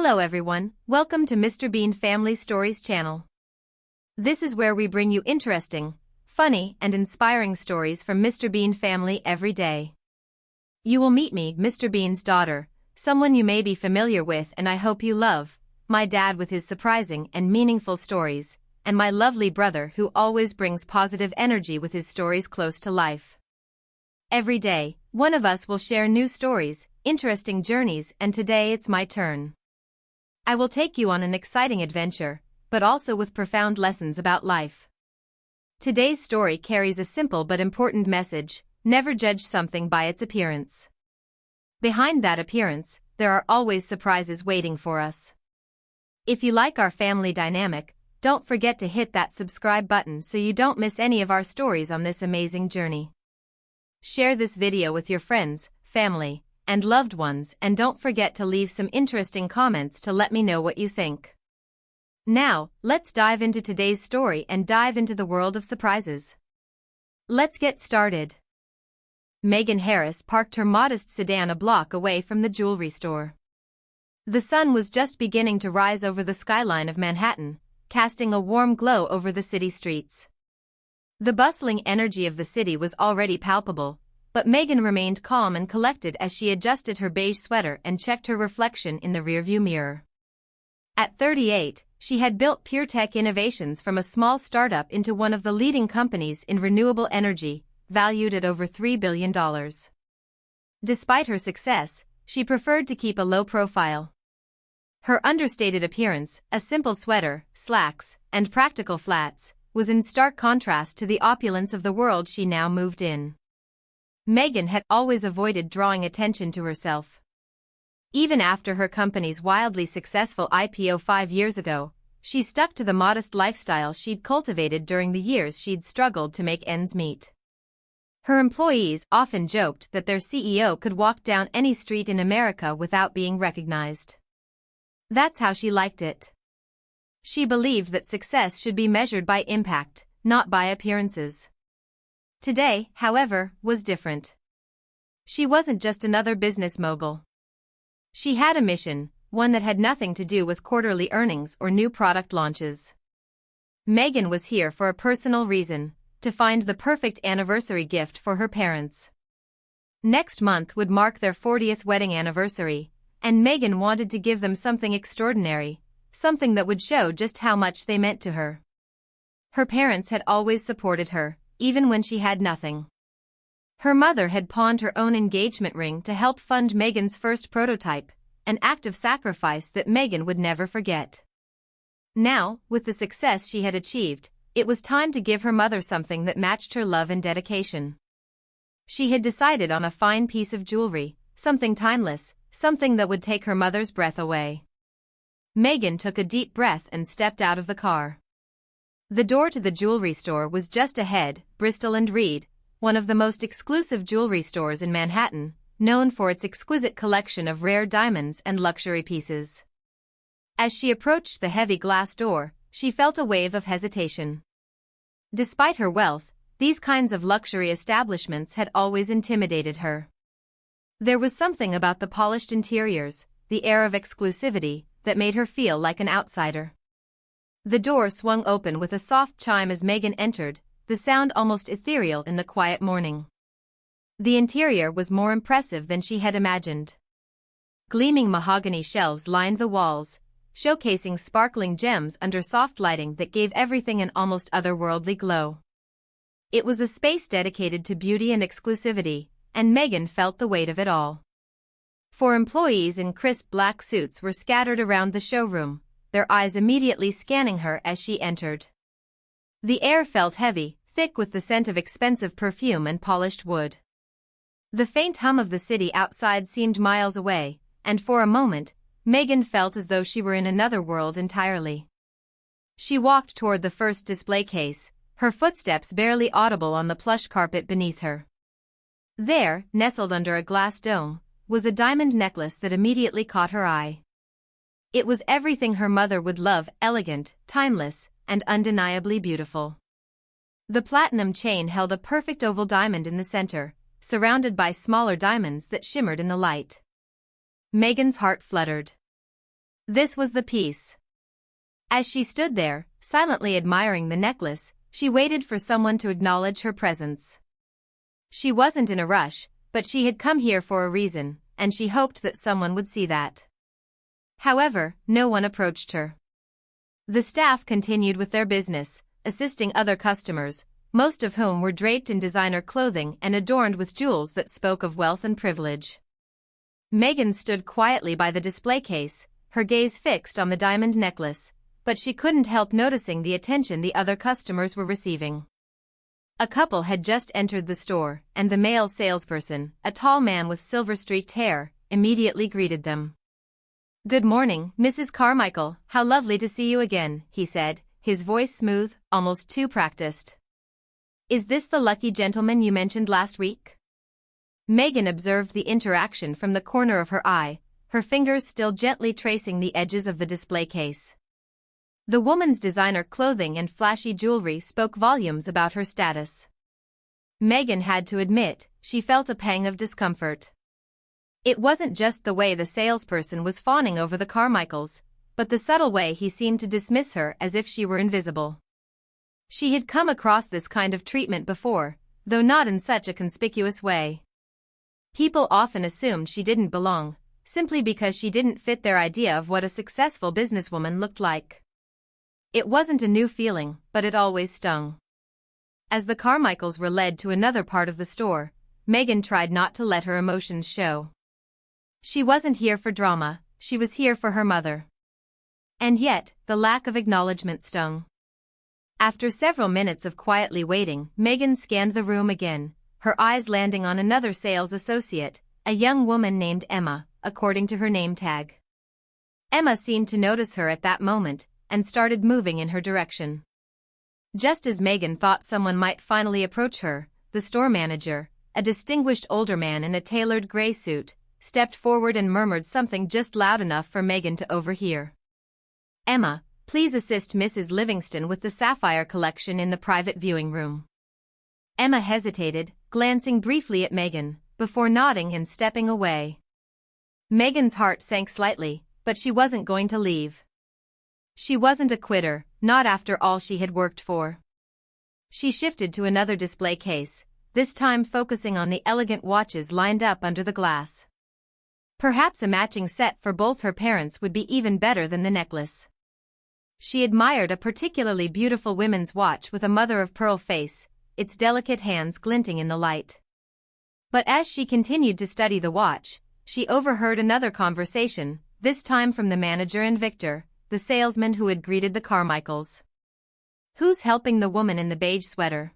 Hello everyone, welcome to Mr. Bean Family Stories channel. This is where we bring you interesting, funny and inspiring stories from Mr. Bean family every day. You will meet me, Mr. Bean's daughter, someone you may be familiar with and I hope you love, my dad with his surprising and meaningful stories, and my lovely brother who always brings positive energy with his stories close to life. Every day, one of us will share new stories, interesting journeys, and today it's my turn. I will take you on an exciting adventure, but also with profound lessons about life. Today's story carries a simple but important message: never judge something by its appearance. Behind that appearance, there are always surprises waiting for us. If you like our family dynamic, don't forget to hit that subscribe button so you don't miss any of our stories on this amazing journey. Share this video with your friends, family, and loved ones, and don't forget to leave some interesting comments to let me know what you think. Now, let's dive into today's story and dive into the world of surprises. Let's get started. Megan Harris parked her modest sedan a block away from the jewelry store. The sun was just beginning to rise over the skyline of Manhattan, casting a warm glow over the city streets. The bustling energy of the city was already palpable, but Megan remained calm and collected as she adjusted her beige sweater and checked her reflection in the rearview mirror. At 38, she had built PureTech Innovations from a small startup into one of the leading companies in renewable energy, valued at over $3 billion. Despite her success, she preferred to keep a low profile. Her understated appearance, a simple sweater, slacks, and practical flats, was in stark contrast to the opulence of the world she now moved in. Megan had always avoided drawing attention to herself. Even after her company's wildly successful IPO 5 years ago, she stuck to the modest lifestyle she'd cultivated during the years she'd struggled to make ends meet. Her employees often joked that their CEO could walk down any street in America without being recognized. That's how she liked it. She believed that success should be measured by impact, not by appearances. Today, however, was different. She wasn't just another business mogul. She had a mission, one that had nothing to do with quarterly earnings or new product launches. Megan was here for a personal reason: to find the perfect anniversary gift for her parents. Next month would mark their 40th wedding anniversary, and Megan wanted to give them something extraordinary, something that would show just how much they meant to her. Her parents had always supported her, even when she had nothing. Her mother had pawned her own engagement ring to help fund Megan's first prototype, an act of sacrifice that Megan would never forget. Now, with the success she had achieved, it was time to give her mother something that matched her love and dedication. She had decided on a fine piece of jewelry, something timeless, something that would take her mother's breath away. Megan took a deep breath and stepped out of the car. The door to the jewelry store was just ahead, Bristol & Reed, one of the most exclusive jewelry stores in Manhattan, known for its exquisite collection of rare diamonds and luxury pieces. As she approached the heavy glass door, she felt a wave of hesitation. Despite her wealth, these kinds of luxury establishments had always intimidated her. There was something about the polished interiors, the air of exclusivity, that made her feel like an outsider. The door swung open with a soft chime as Megan entered, the sound almost ethereal in the quiet morning. The interior was more impressive than she had imagined. Gleaming mahogany shelves lined the walls, showcasing sparkling gems under soft lighting that gave everything an almost otherworldly glow. It was a space dedicated to beauty and exclusivity, and Megan felt the weight of it all. 4 employees in crisp black suits were scattered around the showroom, their eyes immediately scanning her as she entered. The air felt heavy, thick with the scent of expensive perfume and polished wood. The faint hum of the city outside seemed miles away, and for a moment, Megan felt as though she were in another world entirely. She walked toward the first display case, her footsteps barely audible on the plush carpet beneath her. There, nestled under a glass dome, was a diamond necklace that immediately caught her eye. It was everything her mother would love: elegant, timeless, and undeniably beautiful. The platinum chain held a perfect oval diamond in the center, surrounded by smaller diamonds that shimmered in the light. Megan's heart fluttered. This was the piece. As she stood there, silently admiring the necklace, she waited for someone to acknowledge her presence. She wasn't in a rush, but she had come here for a reason, and she hoped that someone would see that. However, no one approached her. The staff continued with their business, assisting other customers, most of whom were draped in designer clothing and adorned with jewels that spoke of wealth and privilege. Megan stood quietly by the display case, her gaze fixed on the diamond necklace, but she couldn't help noticing the attention the other customers were receiving. A couple had just entered the store, and the male salesperson, a tall man with silver-streaked hair, immediately greeted them. "Good morning, Mrs. Carmichael, how lovely to see you again," he said, his voice smooth, almost too practiced. "Is this the lucky gentleman you mentioned last week?" Megan observed the interaction from the corner of her eye, her fingers still gently tracing the edges of the display case. The woman's designer clothing and flashy jewelry spoke volumes about her status. Megan had to admit, she felt a pang of discomfort. It wasn't just the way the salesperson was fawning over the Carmichaels, but the subtle way he seemed to dismiss her as if she were invisible. She had come across this kind of treatment before, though not in such a conspicuous way. People often assumed she didn't belong, simply because she didn't fit their idea of what a successful businesswoman looked like. It wasn't a new feeling, but it always stung. As the Carmichaels were led to another part of the store, Megan tried not to let her emotions show. She wasn't here for drama, she was here for her mother. And yet, the lack of acknowledgement stung. After several minutes of quietly waiting, Megan scanned the room again, her eyes landing on another sales associate, a young woman named Emma, according to her name tag. Emma seemed to notice her at that moment, and started moving in her direction. Just as Megan thought someone might finally approach her, the store manager, a distinguished older man in a tailored gray suit, stepped forward and murmured something just loud enough for Megan to overhear. "Emma, please assist Mrs. Livingston with the sapphire collection in the private viewing room." Emma hesitated, glancing briefly at Megan, before nodding and stepping away. Megan's heart sank slightly, but she wasn't going to leave. She wasn't a quitter, not after all she had worked for. She shifted to another display case, this time focusing on the elegant watches lined up under the glass. Perhaps a matching set for both her parents would be even better than the necklace. She admired a particularly beautiful women's watch with a mother-of-pearl face, its delicate hands glinting in the light. But as she continued to study the watch, she overheard another conversation, this time from the manager and Victor, the salesman who had greeted the Carmichaels. "Who's helping the woman in the beige sweater?"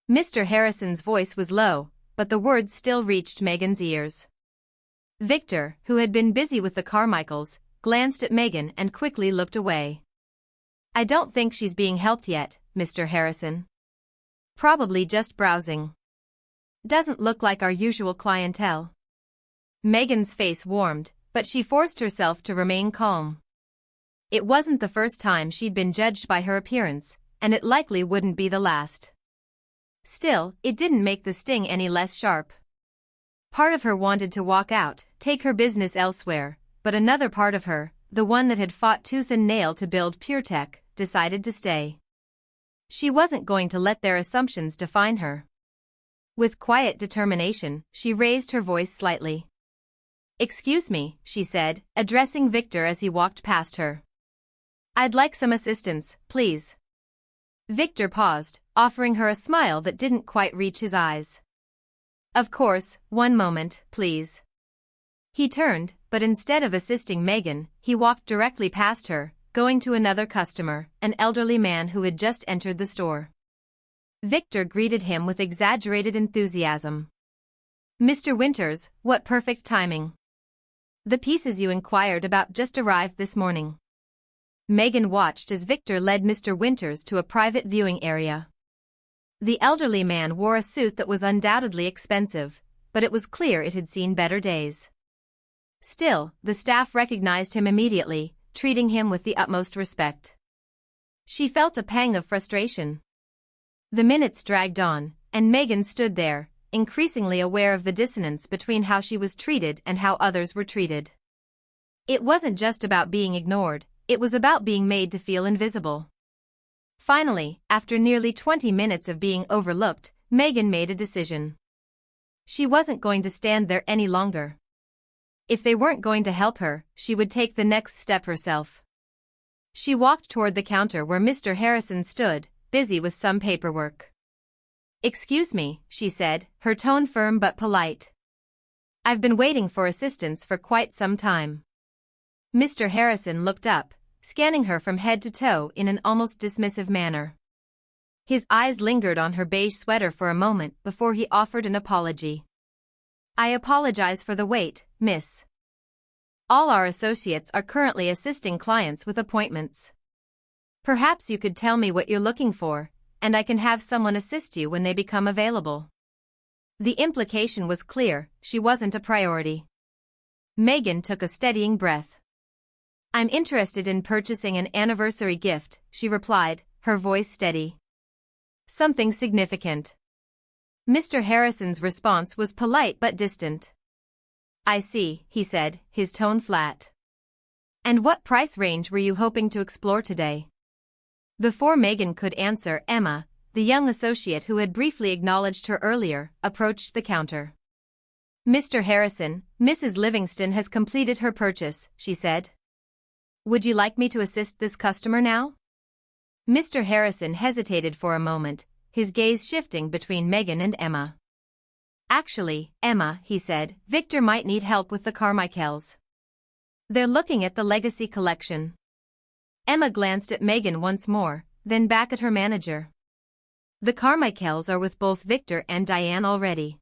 Mr. Harrison's voice was low, but the words still reached Megan's ears. Victor, who had been busy with the Carmichaels, glanced at Megan and quickly looked away. "I don't think she's being helped yet, Mr. Harrison. Probably just browsing. Doesn't look like our usual clientele." Megan's face warmed, but she forced herself to remain calm. It wasn't the first time she'd been judged by her appearance, and it likely wouldn't be the last. Still, it didn't make the sting any less sharp. Part of her wanted to walk out, take her business elsewhere, but another part of her, the one that had fought tooth and nail to build PureTech, decided to stay. She wasn't going to let their assumptions define her. With quiet determination, she raised her voice slightly. "Excuse me," she said, addressing Victor as he walked past her. "I'd like some assistance, please." Victor paused, offering her a smile that didn't quite reach his eyes. "Of course, one moment, please." He turned, but instead of assisting Megan, he walked directly past her, going to another customer, an elderly man who had just entered the store. Victor greeted him with exaggerated enthusiasm. "Mr. Winters, what perfect timing. The pieces you inquired about just arrived this morning." Megan watched as Victor led Mr. Winters to a private viewing area. The elderly man wore a suit that was undoubtedly expensive, but it was clear it had seen better days. Still, the staff recognized him immediately, treating him with the utmost respect. She felt a pang of frustration. The minutes dragged on, and Megan stood there, increasingly aware of the dissonance between how she was treated and how others were treated. It wasn't just about being ignored, it was about being made to feel invisible. Finally, after nearly 20 minutes of being overlooked, Megan made a decision. She wasn't going to stand there any longer. If they weren't going to help her, she would take the next step herself. She walked toward the counter where Mr. Harrison stood, busy with some paperwork. "Excuse me," she said, her tone firm but polite. "I've been waiting for assistance for quite some time." Mr. Harrison looked up, scanning her from head to toe in an almost dismissive manner. His eyes lingered on her beige sweater for a moment before he offered an apology. "I apologize for the wait, miss. All our associates are currently assisting clients with appointments. Perhaps you could tell me what you're looking for, and I can have someone assist you when they become available." The implication was clear, she wasn't a priority. Megan took a steadying breath. "I'm interested in purchasing an anniversary gift," she replied, her voice steady. "Something significant." Mr. Harrison's response was polite but distant. "I see," he said, his tone flat. "And what price range were you hoping to explore today?" Before Megan could answer, Emma, the young associate who had briefly acknowledged her earlier, approached the counter. "Mr. Harrison, Mrs. Livingston has completed her purchase," she said. "Would you like me to assist this customer now?" Mr. Harrison hesitated for a moment, his gaze shifting between Megan and Emma. "Actually, Emma," he said, "Victor might need help with the Carmichaels. They're looking at the Legacy collection." Emma glanced at Megan once more, then back at her manager. "The Carmichaels are with both Victor and Diane already."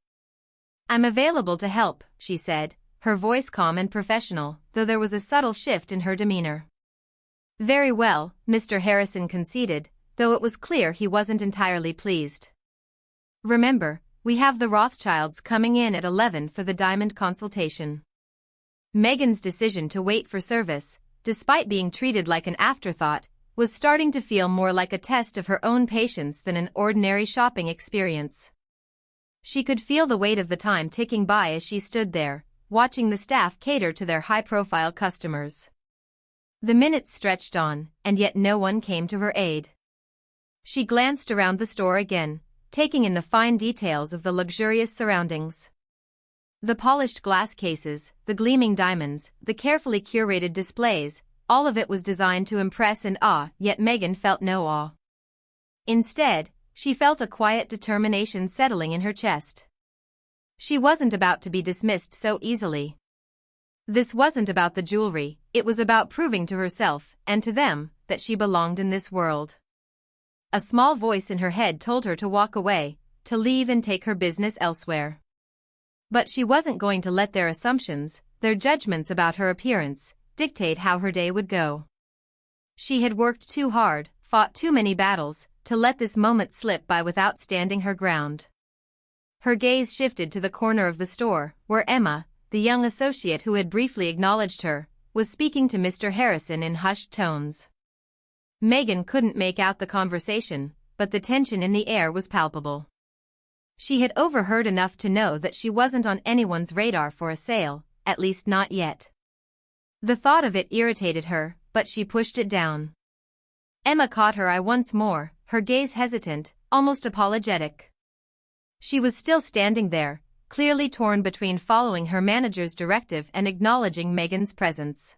"I'm available to help," she said, her voice calm and professional, though there was a subtle shift in her demeanor. "Very well," Mr. Harrison conceded, though it was clear he wasn't entirely pleased. "Remember, we have the Rothschilds coming in at 11 for the diamond consultation." Megan's decision to wait for service, despite being treated like an afterthought, was starting to feel more like a test of her own patience than an ordinary shopping experience. She could feel the weight of the time ticking by as she stood there, watching the staff cater to their high-profile customers. The minutes stretched on, and yet no one came to her aid. She glanced around the store again, taking in the fine details of the luxurious surroundings. The polished glass cases, the gleaming diamonds, the carefully curated displays, all of it was designed to impress and awe, yet Megan felt no awe. Instead, she felt a quiet determination settling in her chest. She wasn't about to be dismissed so easily. This wasn't about the jewelry, it was about proving to herself, and to them, that she belonged in this world. A small voice in her head told her to walk away, to leave and take her business elsewhere. But she wasn't going to let their assumptions, their judgments about her appearance, dictate how her day would go. She had worked too hard, fought too many battles, to let this moment slip by without standing her ground. Her gaze shifted to the corner of the store, where Emma, the young associate who had briefly acknowledged her, was speaking to Mr. Harrison in hushed tones. Megan couldn't make out the conversation, but the tension in the air was palpable. She had overheard enough to know that she wasn't on anyone's radar for a sale, at least not yet. The thought of it irritated her, but she pushed it down. Emma caught her eye once more, her gaze hesitant, almost apologetic. She was still standing there, clearly torn between following her manager's directive and acknowledging Megan's presence.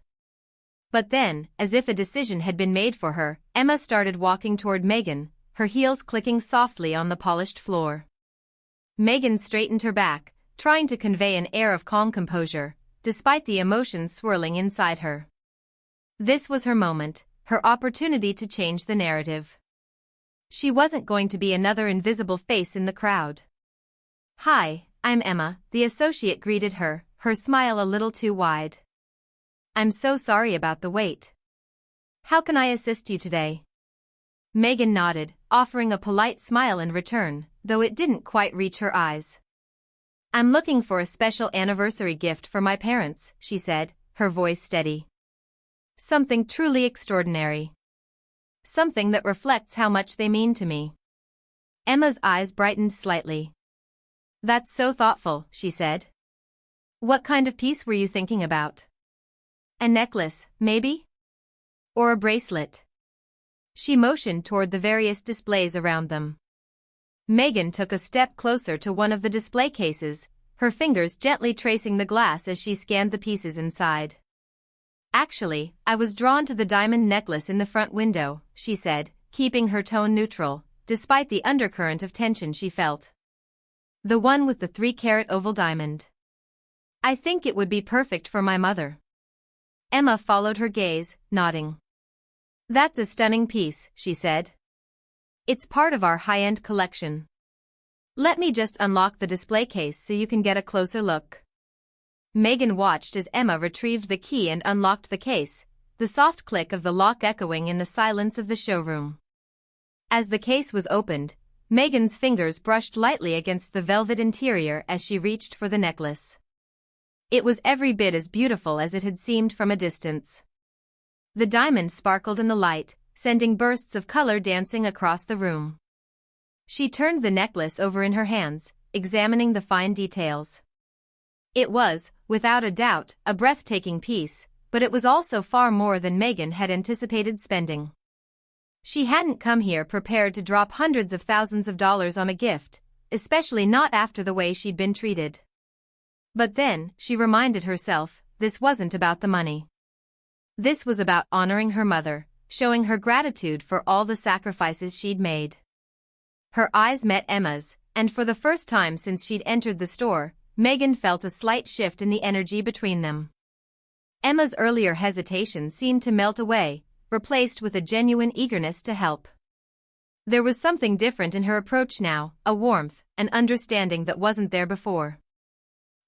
But then, as if a decision had been made for her, Emma started walking toward Megan, her heels clicking softly on the polished floor. Megan straightened her back, trying to convey an air of calm composure, despite the emotions swirling inside her. This was her moment, her opportunity to change the narrative. She wasn't going to be another invisible face in the crowd. "Hi, I'm Emma," the associate greeted her, her smile a little too wide. "I'm so sorry about the wait. How can I assist you today?" Megan nodded, offering a polite smile in return, though it didn't quite reach her eyes. "I'm looking for a special anniversary gift for my parents," she said, her voice steady. "Something truly extraordinary. Something that reflects how much they mean to me." Emma's eyes brightened slightly. "That's so thoughtful," she said. "What kind of piece were you thinking about?" A necklace, maybe? Or a bracelet? She motioned toward the various displays around them. Megan took a step closer to one of the display cases, her fingers gently tracing the glass as she scanned the pieces inside. Actually, I was drawn to the diamond necklace in the front window, she said, keeping her tone neutral, despite the undercurrent of tension she felt. The one with the 3-carat oval diamond. I think it would be perfect for my mother. Emma followed her gaze, nodding. That's a stunning piece, she said. It's part of our high-end collection. Let me just unlock the display case so you can get a closer look. Megan watched as Emma retrieved the key and unlocked the case, the soft click of the lock echoing in the silence of the showroom. As the case was opened, Megan's fingers brushed lightly against the velvet interior as she reached for the necklace. It was every bit as beautiful as it had seemed from a distance. The diamond sparkled in the light, sending bursts of color dancing across the room. She turned the necklace over in her hands, examining the fine details. It was, without a doubt, a breathtaking piece, but it was also far more than Megan had anticipated spending. She hadn't come here prepared to drop hundreds of thousands of dollars on a gift, especially not after the way she'd been treated. But then, she reminded herself, this wasn't about the money. This was about honoring her mother, showing her gratitude for all the sacrifices she'd made. Her eyes met Emma's, and for the first time since she'd entered the store, Megan felt a slight shift in the energy between them. Emma's earlier hesitation seemed to melt away, replaced with a genuine eagerness to help. There was something different in her approach now, a warmth, an understanding that wasn't there before.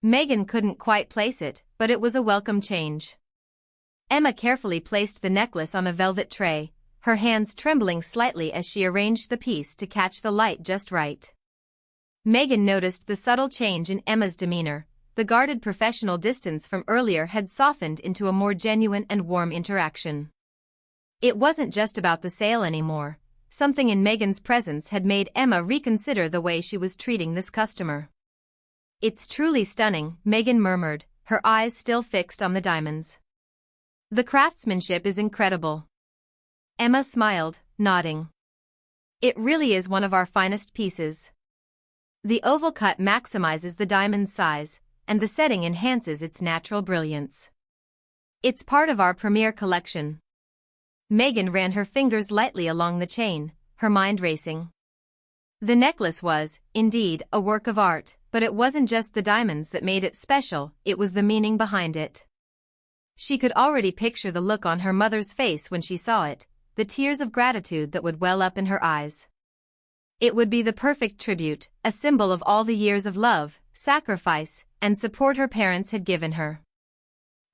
Megan couldn't quite place it, but it was a welcome change. Emma carefully placed the necklace on a velvet tray, her hands trembling slightly as she arranged the piece to catch the light just right. Megan noticed the subtle change in Emma's demeanor. The guarded professional distance from earlier had softened into a more genuine and warm interaction. It wasn't just about the sale anymore. Something in Megan's presence had made Emma reconsider the way she was treating this customer. It's truly stunning, Megan murmured, her eyes still fixed on the diamonds. The craftsmanship is incredible. Emma smiled, nodding. It really is one of our finest pieces. The oval cut maximizes the diamond's size, and the setting enhances its natural brilliance. It's part of our premier collection. Megan ran her fingers lightly along the chain, her mind racing. The necklace was, indeed, a work of art, but it wasn't just the diamonds that made it special, it was the meaning behind it. She could already picture the look on her mother's face when she saw it, the tears of gratitude that would well up in her eyes. It would be the perfect tribute, a symbol of all the years of love, sacrifice, and support her parents had given her.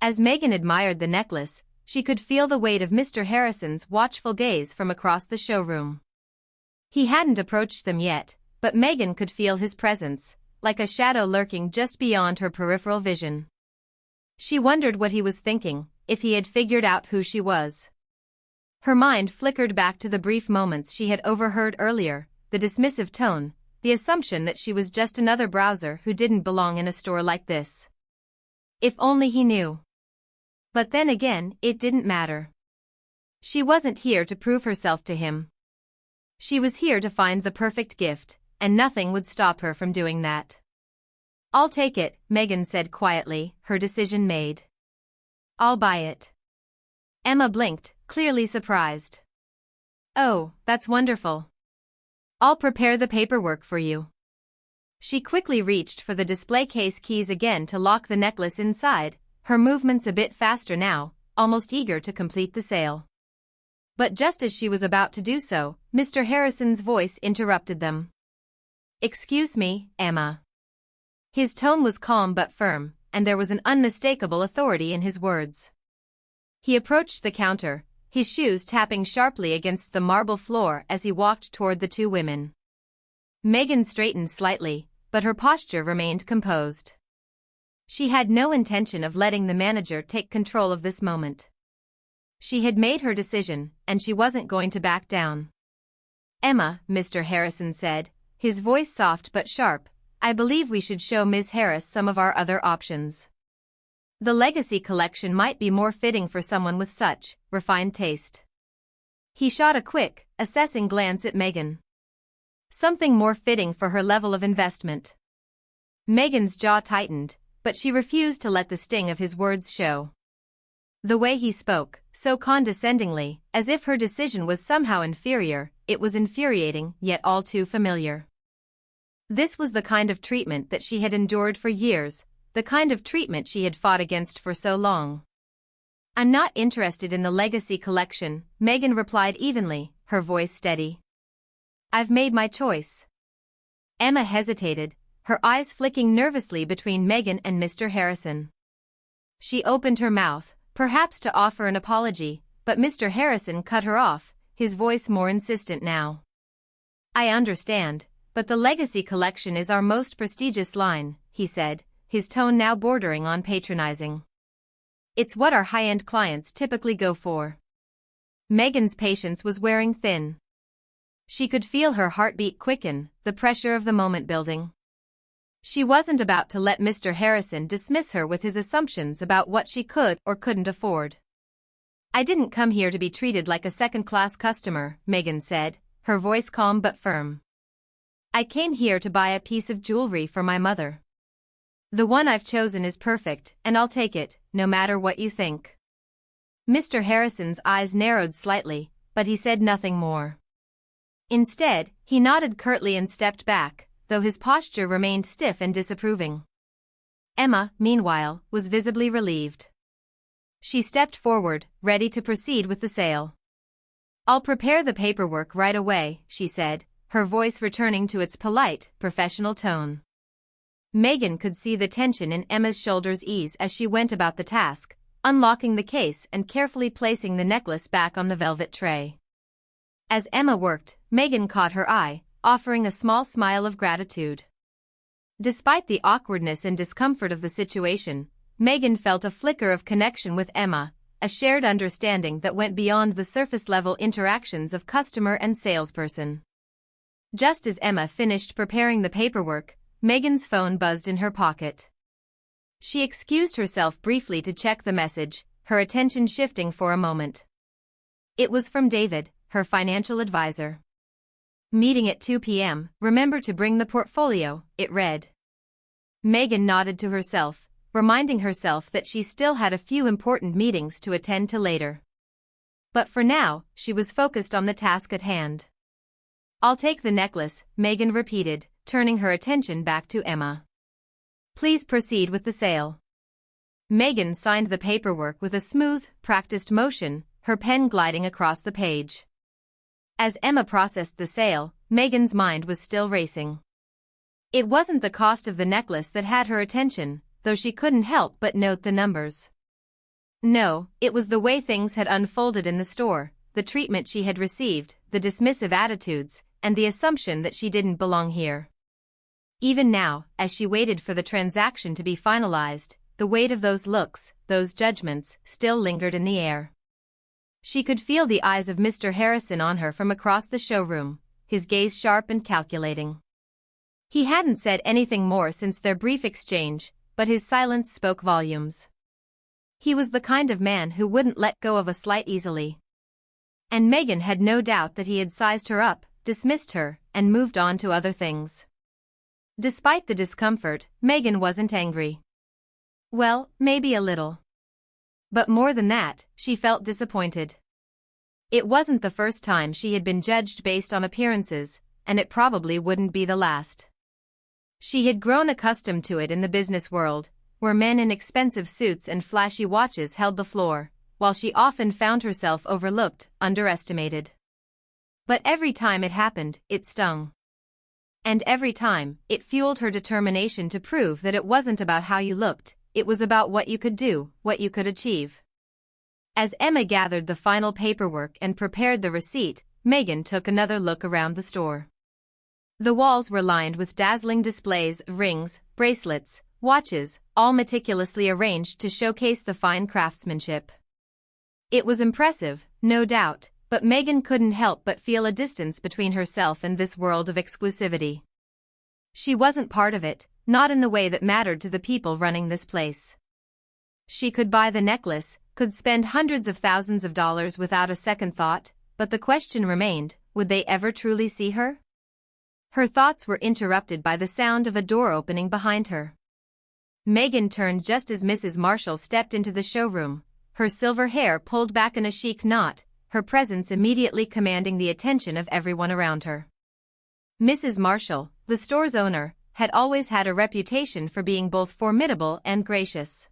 As Megan admired the necklace, she could feel the weight of Mr. Harrison's watchful gaze from across the showroom. He hadn't approached them yet, but Megan could feel his presence, like a shadow lurking just beyond her peripheral vision. She wondered what he was thinking, if he had figured out who she was. Her mind flickered back to the brief moments she had overheard earlier, the dismissive tone, the assumption that she was just another browser who didn't belong in a store like this. If only he knew. But then again, it didn't matter. She wasn't here to prove herself to him. She was here to find the perfect gift, and nothing would stop her from doing that. I'll take it, Megan said quietly, her decision made. I'll buy it. Emma blinked, clearly surprised. Oh, that's wonderful. I'll prepare the paperwork for you. She quickly reached for the display case keys again to lock the necklace inside, her movements a bit faster now, almost eager to complete the sale. But just as she was about to do so, Mr. Harrison's voice interrupted them. Excuse me, Emma. His tone was calm but firm, and there was an unmistakable authority in his words. He approached the counter, his shoes tapping sharply against the marble floor as he walked toward the two women. Megan straightened slightly, but her posture remained composed. She had no intention of letting the manager take control of this moment. She had made her decision, and she wasn't going to back down. Emma, Mr. Harrison said, his voice soft but sharp, I believe we should show Ms. Harris some of our other options. The legacy collection might be more fitting for someone with such refined taste. He shot a quick, assessing glance at Megan. Something more fitting for her level of investment. Megan's jaw tightened, but she refused to let the sting of his words show. The way he spoke, so condescendingly, as if her decision was somehow inferior, it was infuriating, yet all too familiar. This was the kind of treatment that she had endured for years, the kind of treatment she had fought against for so long. "I'm not interested in the legacy collection," Megan replied evenly, her voice steady. "I've made my choice." Emma hesitated, her eyes flicking nervously between Megan and Mr. Harrison. She opened her mouth, perhaps to offer an apology, but Mr. Harrison cut her off, his voice more insistent now. "I understand, but the legacy collection is our most prestigious line," he said, his tone now bordering on patronizing. "It's what our high-end clients typically go for." Megan's patience was wearing thin. She could feel her heartbeat quicken, the pressure of the moment building. She wasn't about to let Mr. Harrison dismiss her with his assumptions about what she could or couldn't afford. "I didn't come here to be treated like a second-class customer," Megan said, her voice calm but firm. "I came here to buy a piece of jewelry for my mother. The one I've chosen is perfect, and I'll take it, no matter what you think." Mr. Harrison's eyes narrowed slightly, but he said nothing more. Instead, he nodded curtly and stepped back, though his posture remained stiff and disapproving. Emma, meanwhile, was visibly relieved. She stepped forward, ready to proceed with the sale. "I'll prepare the paperwork right away," she said, her voice returning to its polite, professional tone. Megan could see the tension in Emma's shoulders ease as she went about the task, unlocking the case and carefully placing the necklace back on the velvet tray. As Emma worked, Megan caught her eye, offering a small smile of gratitude. Despite the awkwardness and discomfort of the situation, Megan felt a flicker of connection with Emma, a shared understanding that went beyond the surface-level interactions of customer and salesperson. Just as Emma finished preparing the paperwork, Megan's phone buzzed in her pocket. She excused herself briefly to check the message, her attention shifting for a moment. It was from David, her financial advisor. "Meeting at 2 p.m., remember to bring the portfolio," it read. Megan nodded to herself, reminding herself that she still had a few important meetings to attend to later. But for now, she was focused on the task at hand. "I'll take the necklace," Megan repeated, turning her attention back to Emma. "Please proceed with the sale." Megan signed the paperwork with a smooth, practiced motion, her pen gliding across the page. As Emma processed the sale, Megan's mind was still racing. It wasn't the cost of the necklace that had her attention, though she couldn't help but note the numbers. No, it was the way things had unfolded in the store, the treatment she had received, the dismissive attitudes, and the assumption that she didn't belong here. Even now, as she waited for the transaction to be finalized, the weight of those looks, those judgments, still lingered in the air. She could feel the eyes of Mr. Harrison on her from across the showroom, his gaze sharp and calculating. He hadn't said anything more since their brief exchange, but his silence spoke volumes. He was the kind of man who wouldn't let go of a slight easily. And Megan had no doubt that he had sized her up, dismissed her, and moved on to other things. Despite the discomfort, Megan wasn't angry. Well, maybe a little. But more than that, she felt disappointed. It wasn't the first time she had been judged based on appearances, and it probably wouldn't be the last. She had grown accustomed to it in the business world, where men in expensive suits and flashy watches held the floor, while she often found herself overlooked, underestimated. But every time it happened, it stung. And every time, it fueled her determination to prove that it wasn't about how you looked, it was about what you could do, what you could achieve. As Emma gathered the final paperwork and prepared the receipt, Megan took another look around the store. The walls were lined with dazzling displays of rings, bracelets, watches, all meticulously arranged to showcase the fine craftsmanship. It was impressive, no doubt, but Megan couldn't help but feel a distance between herself and this world of exclusivity. She wasn't part of it, not in the way that mattered to the people running this place. She could buy the necklace, could spend hundreds of thousands of dollars without a second thought, but the question remained, would they ever truly see her? Her thoughts were interrupted by the sound of a door opening behind her. Megan turned just as Mrs. Marshall stepped into the showroom, her silver hair pulled back in a chic knot, her presence immediately commanding the attention of everyone around her. Mrs. Marshall, the store's owner, had always had a reputation for being both formidable and gracious.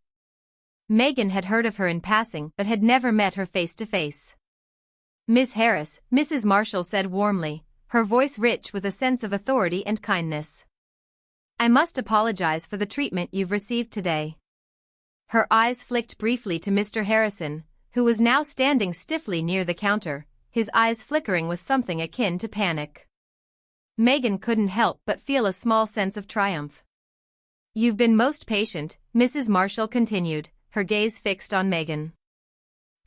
Megan had heard of her in passing but had never met her face to face. "Miss Harris," Mrs. Marshall said warmly, her voice rich with a sense of authority and kindness. "I must apologize for the treatment you've received today." Her eyes flicked briefly to Mr. Harrison, who was now standing stiffly near the counter, his eyes flickering with something akin to panic. Megan couldn't help but feel a small sense of triumph. "You've been most patient," Mrs. Marshall continued, her gaze fixed on Megan.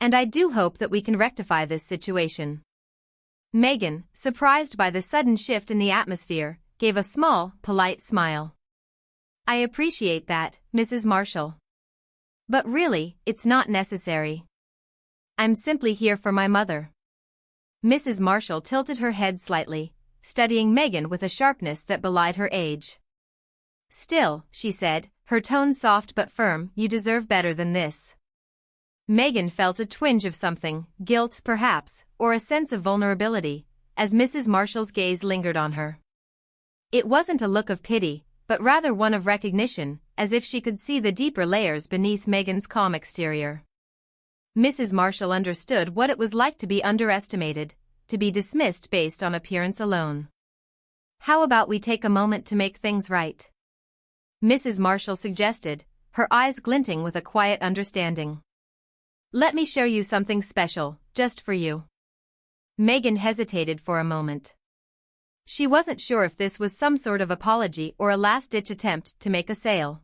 "And I do hope that we can rectify this situation." Megan, surprised by the sudden shift in the atmosphere, gave a small, polite smile. "I appreciate that, Mrs. Marshall. But really, it's not necessary. I'm simply here for my mother." Mrs. Marshall tilted her head slightly, studying Megan with a sharpness that belied her age. "Still," she said, her tone soft but firm, "you deserve better than this." Megan felt a twinge of something, guilt perhaps, or a sense of vulnerability, as Mrs. Marshall's gaze lingered on her. It wasn't a look of pity, but rather one of recognition, as if she could see the deeper layers beneath Megan's calm exterior. Mrs. Marshall understood what it was like to be underestimated, to be dismissed based on appearance alone. "How about we take a moment to make things right?" Mrs. Marshall suggested, her eyes glinting with a quiet understanding. "Let me show you something special, just for you." Megan hesitated for a moment. She wasn't sure if this was some sort of apology or a last-ditch attempt to make a sale.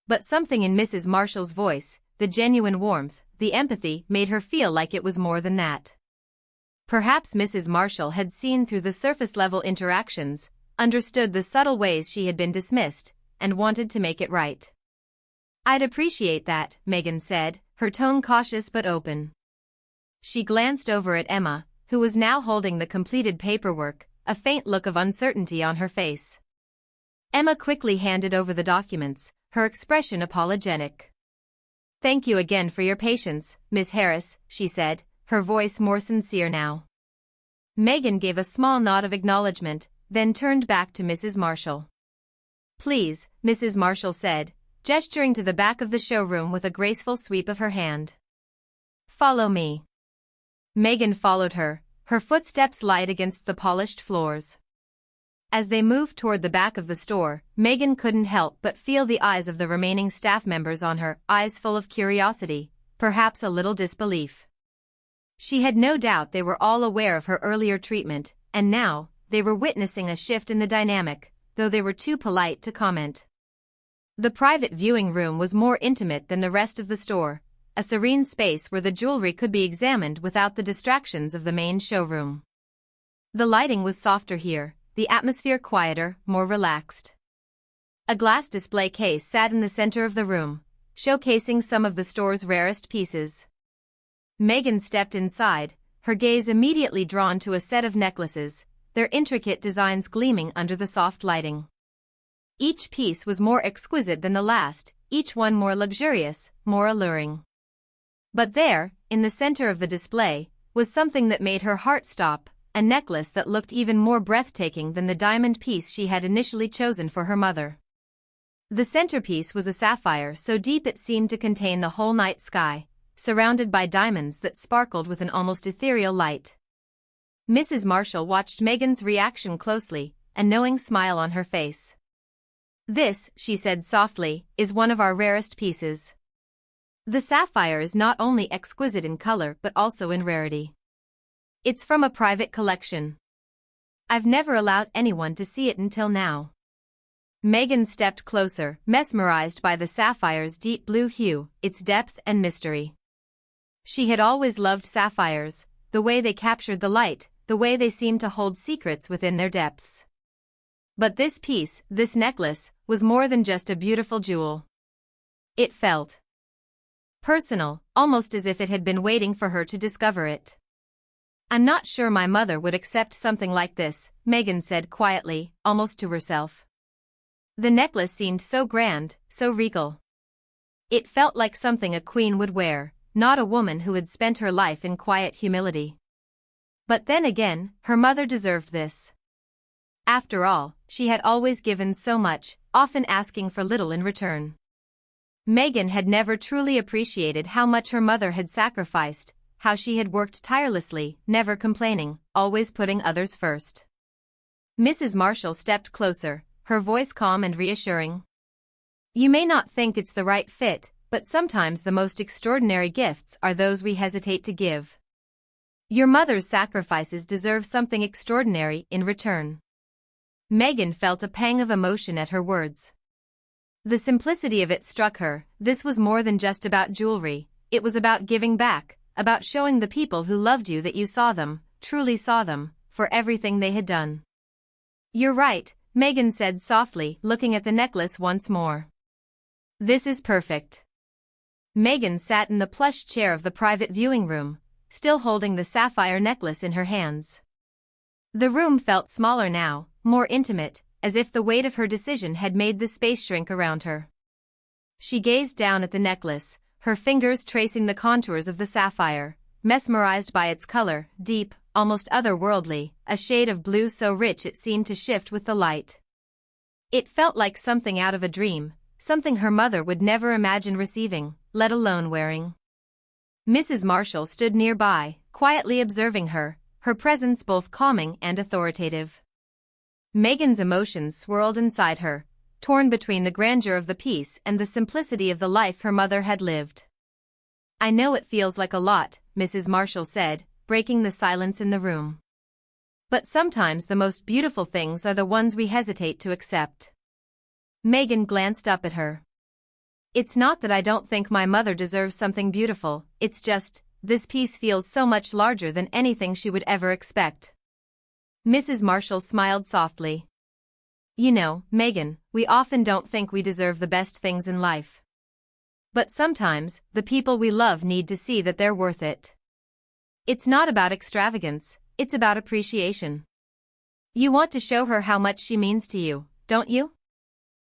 But something in Mrs. Marshall's voice, the genuine warmth, the empathy, made her feel like it was more than that. Perhaps Mrs. Marshall had seen through the surface-level interactions, understood the subtle ways she had been dismissed, and wanted to make it right. "I'd appreciate that," Megan said, her tone cautious but open. She glanced over at Emma, who was now holding the completed paperwork, a faint look of uncertainty on her face. Emma quickly handed over the documents, her expression apologetic. "Thank you again for your patience, Miss Harris," she said, her voice more sincere now. Megan gave a small nod of acknowledgement, then turned back to Mrs. Marshall. "Please," Mrs. Marshall said, gesturing to the back of the showroom with a graceful sweep of her hand. "Follow me." Megan followed her, her footsteps light against the polished floors. As they moved toward the back of the store, Megan couldn't help but feel the eyes of the remaining staff members on her, eyes full of curiosity, perhaps a little disbelief. She had no doubt they were all aware of her earlier treatment, and now, they were witnessing a shift in the dynamic, though they were too polite to comment. The private viewing room was more intimate than the rest of the store, a serene space where the jewelry could be examined without the distractions of the main showroom. The lighting was softer here, the atmosphere quieter, more relaxed. A glass display case sat in the center of the room, showcasing some of the store's rarest pieces. Megan stepped inside, her gaze immediately drawn to a set of necklaces, their intricate designs gleaming under the soft lighting. Each piece was more exquisite than the last, each one more luxurious, more alluring. But there, in the center of the display, was something that made her heart stop, a necklace that looked even more breathtaking than the diamond piece she had initially chosen for her mother. The centerpiece was a sapphire so deep it seemed to contain the whole night sky, surrounded by diamonds that sparkled with an almost ethereal light. Mrs. Marshall watched Megan's reaction closely, a knowing smile on her face. "This," she said softly, "is one of our rarest pieces. The sapphire is not only exquisite in color but also in rarity. It's from a private collection. I've never allowed anyone to see it until now." Megan stepped closer, mesmerized by the sapphire's deep blue hue, its depth and mystery. She had always loved sapphires, the way they captured the light, the way they seemed to hold secrets within their depths. But this piece, this necklace, was more than just a beautiful jewel. It felt personal, almost as if it had been waiting for her to discover it. "I'm not sure my mother would accept something like this," Megan said quietly, almost to herself. The necklace seemed so grand, so regal. It felt like something a queen would wear, not a woman who had spent her life in quiet humility. But then again, her mother deserved this. After all, she had always given so much, often asking for little in return. Megan had never truly appreciated how much her mother had sacrificed, how she had worked tirelessly, never complaining, always putting others first. Mrs. Marshall stepped closer, her voice calm and reassuring. "You may not think it's the right fit, but sometimes the most extraordinary gifts are those we hesitate to give. Your mother's sacrifices deserve something extraordinary in return." Megan felt a pang of emotion at her words. The simplicity of it struck her. This was more than just about jewelry, it was about giving back, about showing the people who loved you that you saw them, truly saw them, for everything they had done. "You're right," Megan said softly, looking at the necklace once more. "This is perfect." Megan sat in the plush chair of the private viewing room, still holding the sapphire necklace in her hands. The room felt smaller now, more intimate, as if the weight of her decision had made the space shrink around her. She gazed down at the necklace, her fingers tracing the contours of the sapphire, mesmerized by its color, deep, almost otherworldly, a shade of blue so rich it seemed to shift with the light. It felt like something out of a dream, something her mother would never imagine receiving, let alone wearing. Mrs. Marshall stood nearby, quietly observing her, her presence both calming and authoritative. Megan's emotions swirled inside her, torn between the grandeur of the piece and the simplicity of the life her mother had lived. "I know it feels like a lot," Mrs. Marshall said, breaking the silence in the room. "But sometimes the most beautiful things are the ones we hesitate to accept." Megan glanced up at her. "It's not that I don't think my mother deserves something beautiful, it's just, this piece feels so much larger than anything she would ever expect." Mrs. Marshall smiled softly. "You know, Megan, we often don't think we deserve the best things in life. But sometimes, the people we love need to see that they're worth it. It's not about extravagance, it's about appreciation. You want to show her how much she means to you, don't you?"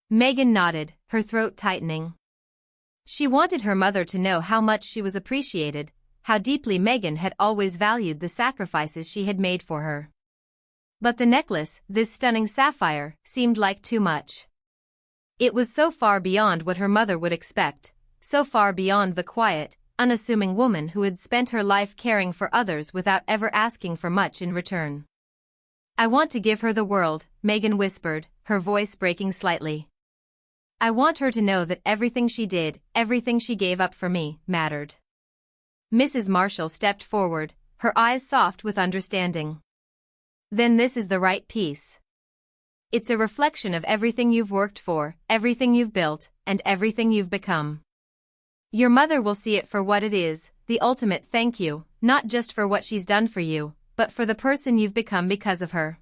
Megan nodded, her throat tightening. She wanted her mother to know how much she was appreciated, how deeply Megan had always valued the sacrifices she had made for her. But the necklace, this stunning sapphire, seemed like too much. It was so far beyond what her mother would expect, so far beyond the quiet, unassuming woman who had spent her life caring for others without ever asking for much in return. "I want to give her the world," Megan whispered, her voice breaking slightly. "I want her to know that everything she did, everything she gave up for me, mattered." Mrs. Marshall stepped forward, her eyes soft with understanding. "Then this is the right piece. It's a reflection of everything you've worked for, everything you've built, and everything you've become. Your mother will see it for what it is, the ultimate thank you, not just for what she's done for you, but for the person you've become because of her."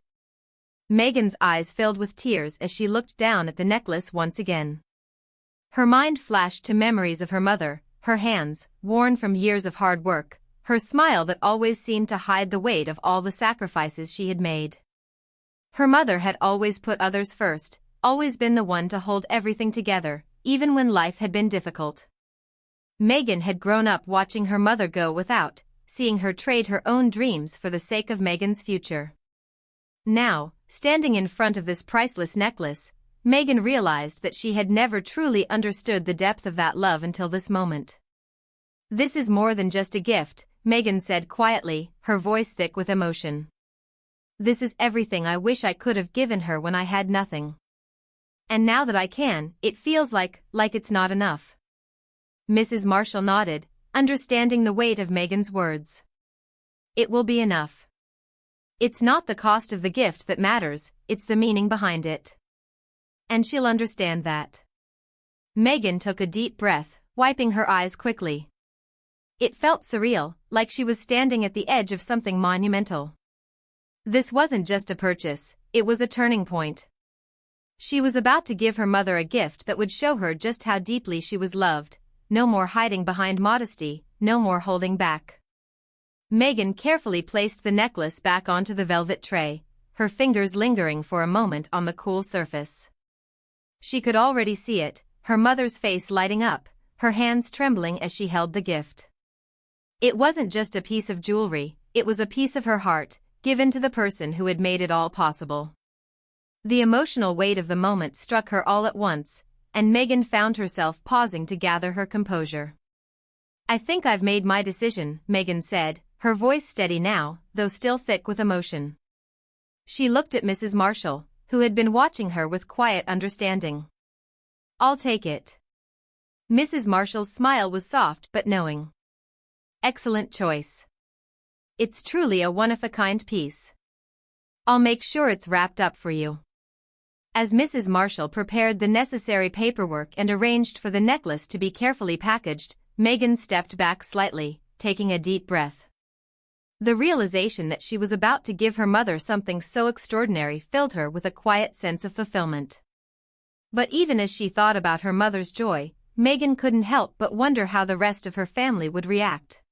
Megan's eyes filled with tears as she looked down at the necklace once again. Her mind flashed to memories of her mother, her hands, worn from years of hard work, her smile that always seemed to hide the weight of all the sacrifices she had made. Her mother had always put others first, always been the one to hold everything together, even when life had been difficult. Megan had grown up watching her mother go without, seeing her trade her own dreams for the sake of Megan's future. Now, standing in front of this priceless necklace, Megan realized that she had never truly understood the depth of that love until this moment. "This is more than just a gift," Megan said quietly, her voice thick with emotion. "This is everything I wish I could have given her when I had nothing. And now that I can, it feels like it's not enough." Mrs. Marshall nodded, understanding the weight of Megan's words. "It will be enough. It's not the cost of the gift that matters, it's the meaning behind it. And she'll understand that." Megan took a deep breath, wiping her eyes quickly. It felt surreal, like she was standing at the edge of something monumental. This wasn't just a purchase, it was a turning point. She was about to give her mother a gift that would show her just how deeply she was loved, no more hiding behind modesty, no more holding back. Megan carefully placed the necklace back onto the velvet tray, her fingers lingering for a moment on the cool surface. She could already see it, her mother's face lighting up, her hands trembling as she held the gift. It wasn't just a piece of jewelry, it was a piece of her heart, given to the person who had made it all possible. The emotional weight of the moment struck her all at once, and Megan found herself pausing to gather her composure. "I think I've made my decision," Megan said, her voice steady now, though still thick with emotion. She looked at Mrs. Marshall, who had been watching her with quiet understanding. "I'll take it." Mrs. Marshall's smile was soft but knowing. "Excellent choice. It's truly a one-of-a-kind piece. I'll make sure it's wrapped up for you." As Mrs. Marshall prepared the necessary paperwork and arranged for the necklace to be carefully packaged, Megan stepped back slightly, taking a deep breath. The realization that she was about to give her mother something so extraordinary filled her with a quiet sense of fulfillment. But even as she thought about her mother's joy, Megan couldn't help but wonder how the rest of her family would react.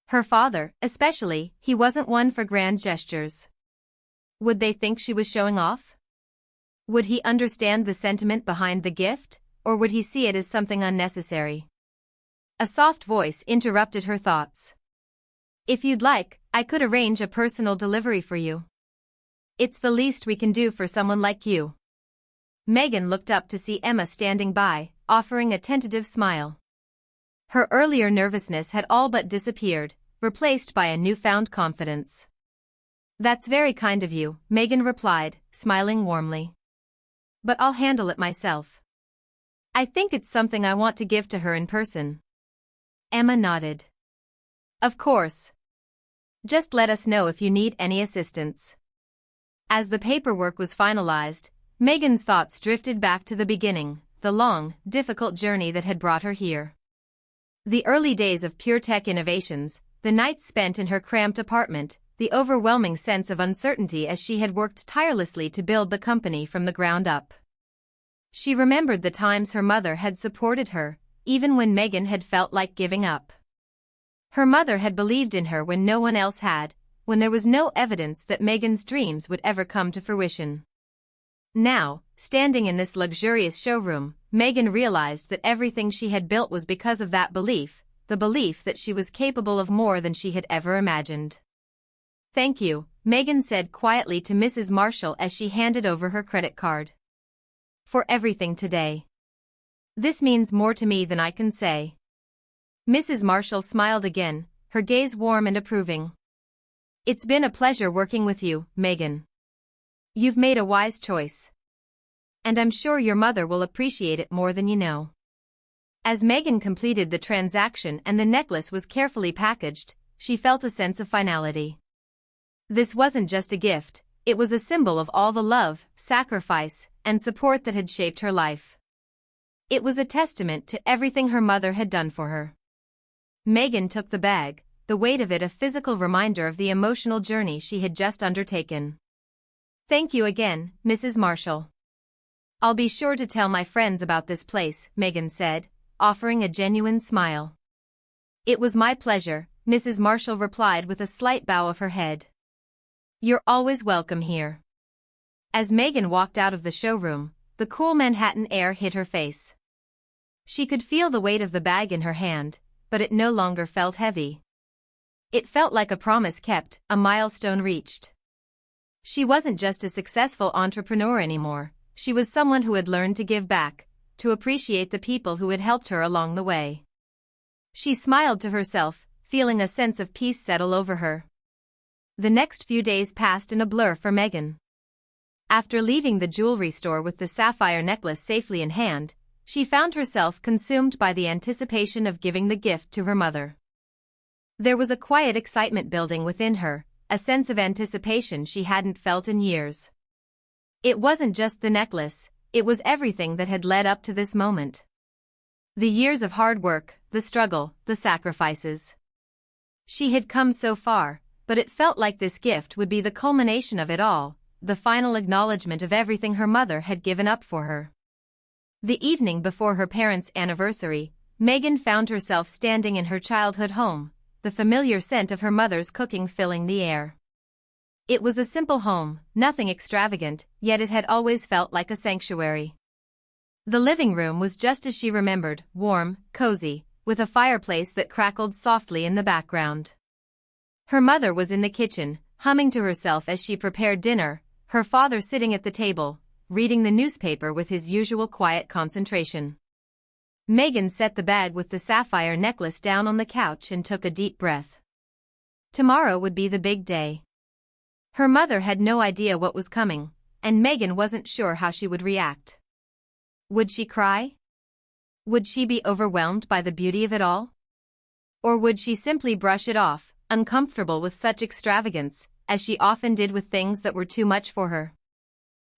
Her father, especially, he wasn't one for grand gestures. Would they think she was showing off? Would he understand the sentiment behind the gift, or would he see it as something unnecessary? A soft voice interrupted her thoughts. "If you'd like, I could arrange a personal delivery for you. It's the least we can do for someone like you." Megan looked up to see Emma standing by, offering a tentative smile. Her earlier nervousness had all but disappeared, replaced by a newfound confidence. "That's very kind of you," Megan replied, smiling warmly. "But I'll handle it myself. I think it's something I want to give to her in person." Emma nodded. "Of course. Just let us know if you need any assistance." As the paperwork was finalized, Megan's thoughts drifted back to the beginning, the long, difficult journey that had brought her here. The early days of PureTech Innovations, the nights spent in her cramped apartment, the overwhelming sense of uncertainty as she had worked tirelessly to build the company from the ground up. She remembered the times her mother had supported her, even when Megan had felt like giving up. Her mother had believed in her when no one else had, when there was no evidence that Megan's dreams would ever come to fruition. Now, standing in this luxurious showroom, Megan realized that everything she had built was because of that belief, the belief that she was capable of more than she had ever imagined. "Thank you," Megan said quietly to Mrs. Marshall as she handed over her credit card. "For everything today. This means more to me than I can say." Mrs. Marshall smiled again, her gaze warm and approving. "It's been a pleasure working with you, Megan. You've made a wise choice. And I'm sure your mother will appreciate it more than you know." As Megan completed the transaction and the necklace was carefully packaged, she felt a sense of finality. This wasn't just a gift, it was a symbol of all the love, sacrifice, and support that had shaped her life. It was a testament to everything her mother had done for her. Megan took the bag, the weight of it a physical reminder of the emotional journey she had just undertaken. "Thank you again, Mrs. Marshall. I'll be sure to tell my friends about this place," Megan said, offering a genuine smile. "It was my pleasure," Mrs. Marshall replied with a slight bow of her head. "You're always welcome here." As Megan walked out of the showroom, the cool Manhattan air hit her face. She could feel the weight of the bag in her hand, but it no longer felt heavy. It felt like a promise kept, a milestone reached. She wasn't just a successful entrepreneur anymore, she was someone who had learned to give back, to appreciate the people who had helped her along the way. She smiled to herself, feeling a sense of peace settle over her. The next few days passed in a blur for Megan. After leaving the jewelry store with the sapphire necklace safely in hand, she found herself consumed by the anticipation of giving the gift to her mother. There was a quiet excitement building within her, a sense of anticipation she hadn't felt in years. It wasn't just the necklace, it was everything that had led up to this moment. The years of hard work, the struggle, the sacrifices. She had come so far, but it felt like this gift would be the culmination of it all, the final acknowledgement of everything her mother had given up for her. The evening before her parents' anniversary, Megan found herself standing in her childhood home, the familiar scent of her mother's cooking filling the air. It was a simple home, nothing extravagant, yet it had always felt like a sanctuary. The living room was just as she remembered, warm, cozy, with a fireplace that crackled softly in the background. Her mother was in the kitchen, humming to herself as she prepared dinner, her father sitting at the table, reading the newspaper with his usual quiet concentration. Megan set the bag with the sapphire necklace down on the couch and took a deep breath. Tomorrow would be the big day. Her mother had no idea what was coming, and Megan wasn't sure how she would react. Would she cry? Would she be overwhelmed by the beauty of it all? Or would she simply brush it off, uncomfortable with such extravagance, as she often did with things that were too much for her?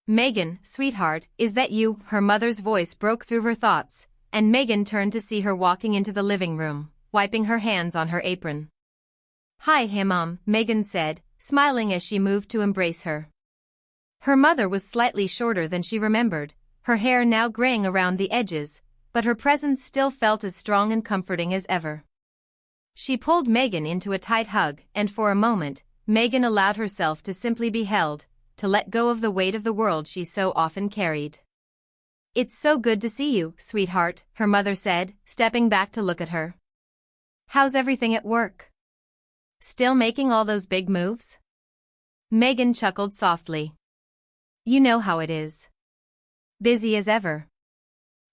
Megan, sweetheart, is that you? Her mother's voice broke through her thoughts, and Megan turned to see her walking into the living room, wiping her hands on her apron. Hi, Mom, Megan said, smiling as she moved to embrace her. Her mother was slightly shorter than she remembered, her hair now graying around the edges, but her presence still felt as strong and comforting as ever. She pulled Megan into a tight hug, and for a moment, Megan allowed herself to simply be held, to let go of the weight of the world she so often carried. It's so good to see you, sweetheart, her mother said, stepping back to look at her. How's everything at work? Still making all those big moves? Megan chuckled softly. You know how it is. Busy as ever.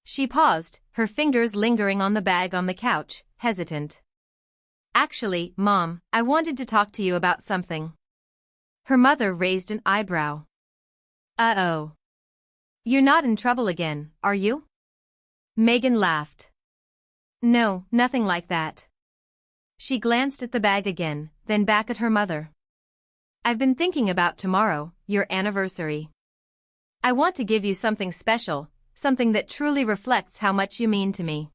She paused, her fingers lingering on the bag on the couch, hesitant. Actually, Mom, I wanted to talk to you about something. Her mother raised an eyebrow. Uh-oh. You're not in trouble again, are you? Megan laughed. No, nothing like that. She glanced at the bag again, then back at her mother. I've been thinking about tomorrow, your anniversary. I want to give you something special, something that truly reflects how much you mean to me.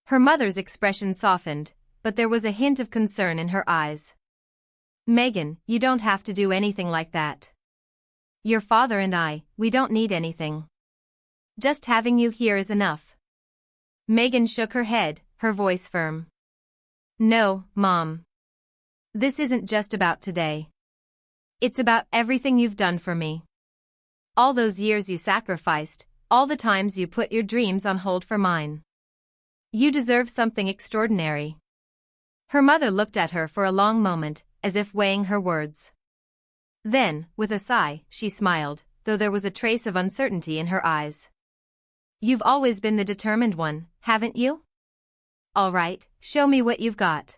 Her mother's expression softened, but there was a hint of concern in her eyes. Megan, you don't have to do anything like that. Your father and I, we don't need anything. Just having you here is enough. Megan shook her head, her voice firm. No, Mom. This isn't just about today. It's about everything you've done for me. All those years you sacrificed, all the times you put your dreams on hold for mine. You deserve something extraordinary. Her mother looked at her for a long moment, as if weighing her words. Then, with a sigh, she smiled, though there was a trace of uncertainty in her eyes. You've always been the determined one, haven't you? All right, show me what you've got.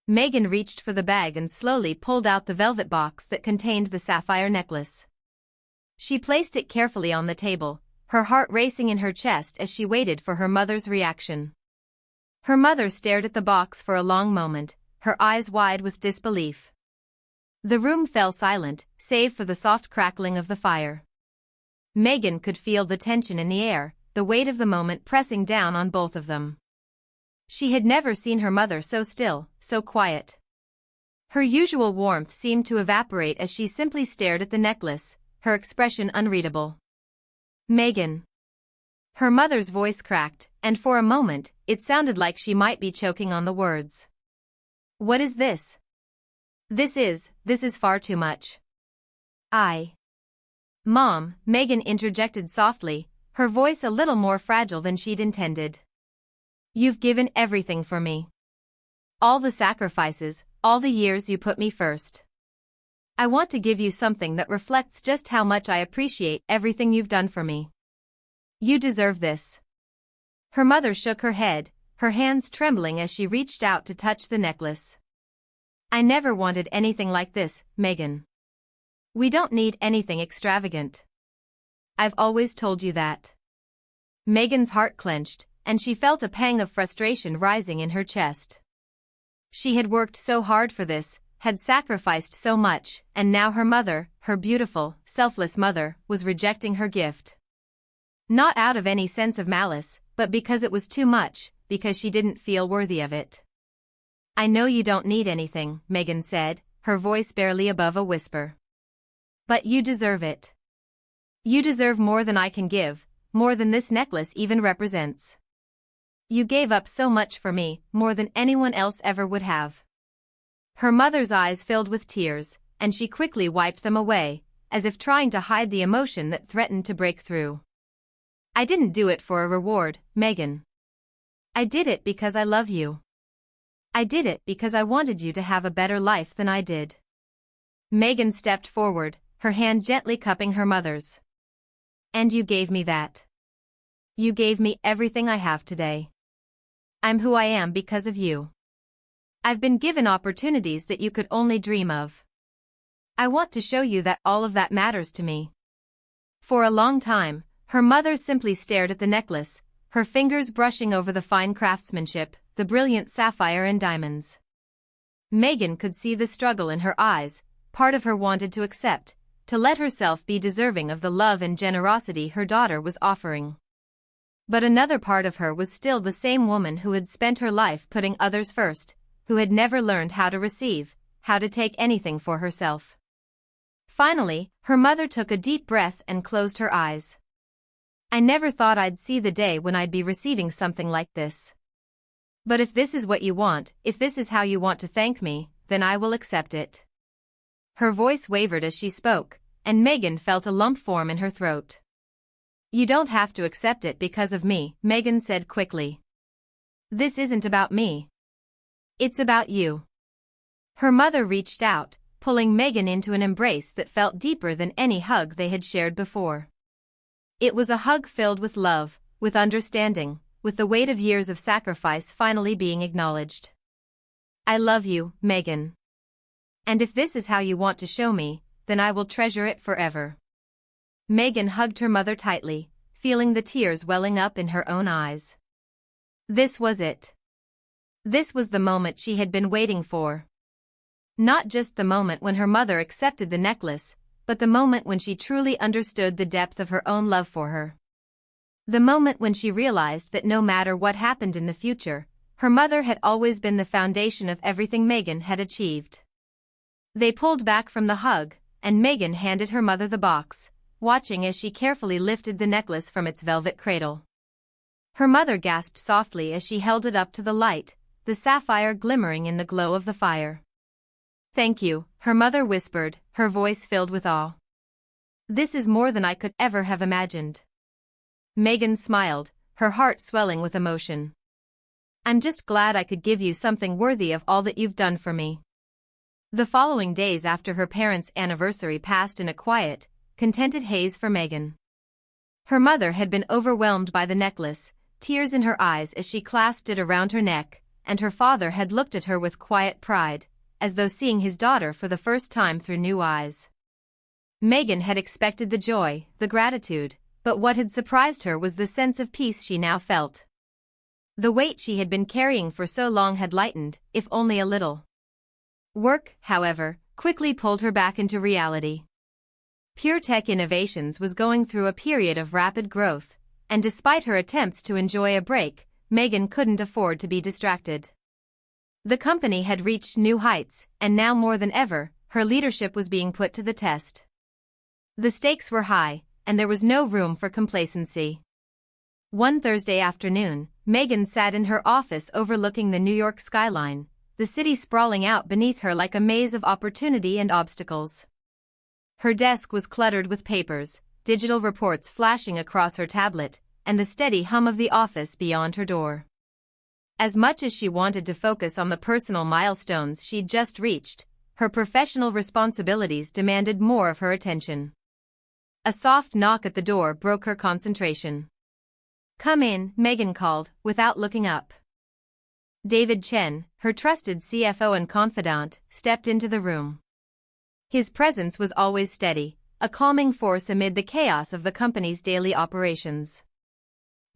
Megan reached for the bag and slowly pulled out the velvet box that contained the sapphire necklace. She placed it carefully on the table, her heart racing in her chest as she waited for her mother's reaction. Her mother stared at the box for a long moment, her eyes wide with disbelief. The room fell silent, save for the soft crackling of the fire. Megan could feel the tension in the air, the weight of the moment pressing down on both of them. She had never seen her mother so still, so quiet. Her usual warmth seemed to evaporate as she simply stared at the necklace, her expression unreadable. Megan. Her mother's voice cracked, and for a moment, it sounded like she might be choking on the words. What is this? This is far too much. Mom, Megan interjected softly, her voice a little more fragile than she'd intended. You've given everything for me. All the sacrifices, all the years you put me first. I want to give you something that reflects just how much I appreciate everything you've done for me. You deserve this. Her mother shook her head, her hands trembling as she reached out to touch the necklace. I never wanted anything like this, Megan. We don't need anything extravagant. I've always told you that. Megan's heart clenched, and she felt a pang of frustration rising in her chest. She had worked so hard for this, had sacrificed so much, and now her mother, her beautiful, selfless mother, was rejecting her gift. Not out of any sense of malice, but because it was too much, because she didn't feel worthy of it. I know you don't need anything, Megan said, her voice barely above a whisper. But you deserve it. You deserve more than I can give, more than this necklace even represents. You gave up so much for me, more than anyone else ever would have. Her mother's eyes filled with tears, and she quickly wiped them away, as if trying to hide the emotion that threatened to break through. I didn't do it for a reward, Megan. I did it because I love you. I did it because I wanted you to have a better life than I did. Megan stepped forward, her hand gently cupping her mother's. And you gave me that. You gave me everything I have today. I'm who I am because of you. I've been given opportunities that you could only dream of. I want to show you that all of that matters to me. For a long time, her mother simply stared at the necklace, her fingers brushing over the fine craftsmanship, the brilliant sapphire and diamonds. Megan could see the struggle in her eyes. Part of her wanted to accept, to let herself be deserving of the love and generosity her daughter was offering. But another part of her was still the same woman who had spent her life putting others first, who had never learned how to receive, how to take anything for herself. Finally, her mother took a deep breath and closed her eyes. I never thought I'd see the day when I'd be receiving something like this. But if this is what you want, if this is how you want to thank me, then I will accept it. Her voice wavered as she spoke, and Megan felt a lump form in her throat. You don't have to accept it because of me, Megan said quickly. This isn't about me. It's about you. Her mother reached out, pulling Megan into an embrace that felt deeper than any hug they had shared before. It was a hug filled with love, with understanding, with the weight of years of sacrifice finally being acknowledged. I love you, Megan. And if this is how you want to show me, then I will treasure it forever. Megan hugged her mother tightly, feeling the tears welling up in her own eyes. This was it. This was the moment she had been waiting for. Not just the moment when her mother accepted the necklace, but the moment when she truly understood the depth of her own love for her. The moment when she realized that no matter what happened in the future, her mother had always been the foundation of everything Megan had achieved. They pulled back from the hug, and Megan handed her mother the box, watching as she carefully lifted the necklace from its velvet cradle. Her mother gasped softly as she held it up to the light, the sapphire glimmering in the glow of the fire. Thank you, her mother whispered, her voice filled with awe. This is more than I could ever have imagined. Megan smiled, her heart swelling with emotion. I'm just glad I could give you something worthy of all that you've done for me. The following days after her parents' anniversary passed in a quiet, contented haze for Megan. Her mother had been overwhelmed by the necklace, tears in her eyes as she clasped it around her neck, and her father had looked at her with quiet pride, as though seeing his daughter for the first time through new eyes. Megan had expected the joy, the gratitude, but what had surprised her was the sense of peace she now felt. The weight she had been carrying for so long had lightened, if only a little. Work, however, quickly pulled her back into reality. PureTech Innovations was going through a period of rapid growth, and despite her attempts to enjoy a break, Megan couldn't afford to be distracted. The company had reached new heights, and now more than ever, her leadership was being put to the test. The stakes were high, and there was no room for complacency. One Thursday afternoon, Megan sat in her office overlooking the New York skyline, the city sprawling out beneath her like a maze of opportunity and obstacles. Her desk was cluttered with papers, digital reports flashing across her tablet, and the steady hum of the office beyond her door. As much as she wanted to focus on the personal milestones she'd just reached, her professional responsibilities demanded more of her attention. A soft knock at the door broke her concentration. Come in, Megan called, without looking up. David Chen, her trusted CFO and confidant, stepped into the room. His presence was always steady, a calming force amid the chaos of the company's daily operations.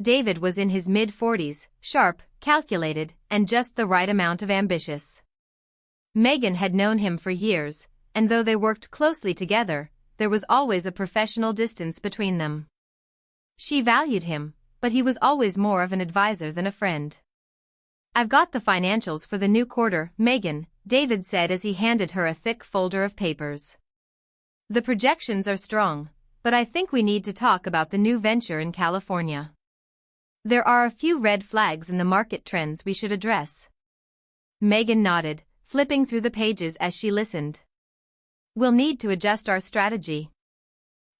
David was in his mid-40s, sharp, calculated, and just the right amount of ambitious. Megan had known him for years, and though they worked closely together, there was always a professional distance between them. She valued him, but he was always more of an advisor than a friend. I've got the financials for the new quarter, Megan, David said as he handed her a thick folder of papers. The projections are strong, but I think we need to talk about the new venture in California. There are a few red flags in the market trends we should address. Megan nodded, flipping through the pages as she listened. We'll need to adjust our strategy.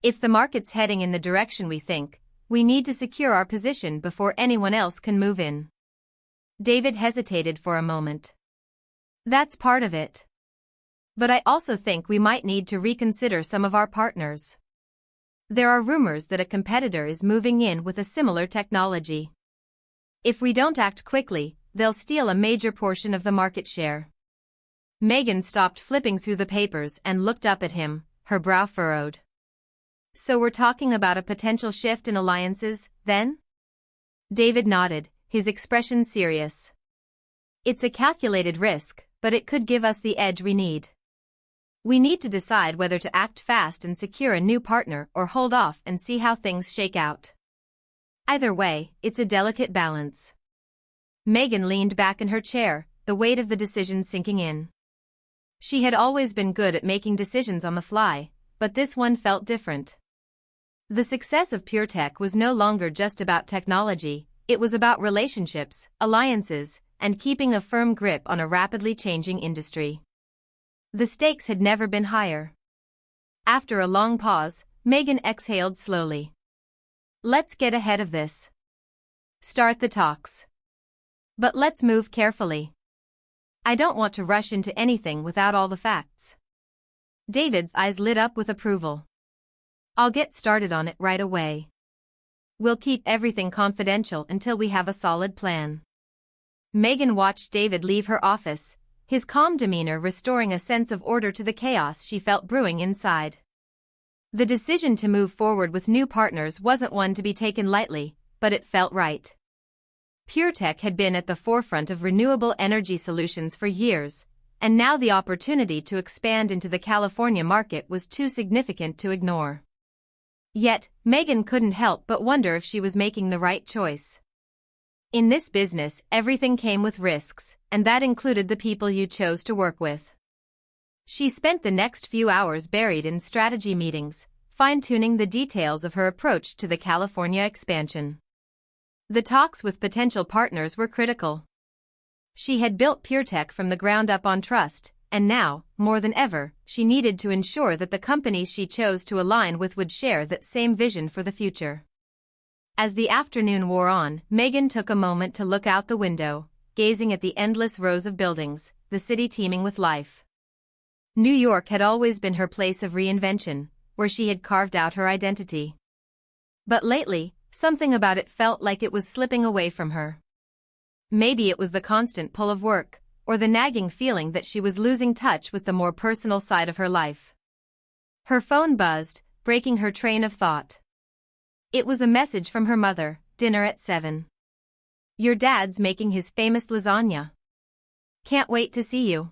If the market's heading in the direction we think, we need to secure our position before anyone else can move in. David hesitated for a moment. That's part of it. But I also think we might need to reconsider some of our partners. There are rumors that a competitor is moving in with a similar technology. If we don't act quickly, they'll steal a major portion of the market share. Megan stopped flipping through the papers and looked up at him, her brow furrowed. So we're talking about a potential shift in alliances, then? David nodded, his expression serious. It's a calculated risk, but it could give us the edge we need. We need to decide whether to act fast and secure a new partner or hold off and see how things shake out. Either way, it's a delicate balance. Megan leaned back in her chair, the weight of the decision sinking in. She had always been good at making decisions on the fly, but this one felt different. The success of PureTech was no longer just about technology, it was about relationships, alliances, and keeping a firm grip on a rapidly changing industry. The stakes had never been higher. After a long pause, Megan exhaled slowly. Let's get ahead of this. Start the talks. But let's move carefully. I don't want to rush into anything without all the facts. David's eyes lit up with approval. I'll get started on it right away. We'll keep everything confidential until we have a solid plan. Megan watched David leave her office, his calm demeanor restoring a sense of order to the chaos she felt brewing inside. The decision to move forward with new partners wasn't one to be taken lightly, but it felt right. PureTech had been at the forefront of renewable energy solutions for years, and now the opportunity to expand into the California market was too significant to ignore. Yet, Megan couldn't help but wonder if she was making the right choice. In this business, everything came with risks, and that included the people you chose to work with. She spent the next few hours buried in strategy meetings, fine-tuning the details of her approach to the California expansion. The talks with potential partners were critical. She had built PureTech from the ground up on trust, and now, more than ever, she needed to ensure that the companies she chose to align with would share that same vision for the future. As the afternoon wore on, Megan took a moment to look out the window, gazing at the endless rows of buildings, the city teeming with life. New York had always been her place of reinvention, where she had carved out her identity. But lately, something about it felt like it was slipping away from her. Maybe it was the constant pull of work, or the nagging feeling that she was losing touch with the more personal side of her life. Her phone buzzed, breaking her train of thought. It was a message from her mother, dinner at 7. Your dad's making his famous lasagna. Can't wait to see you.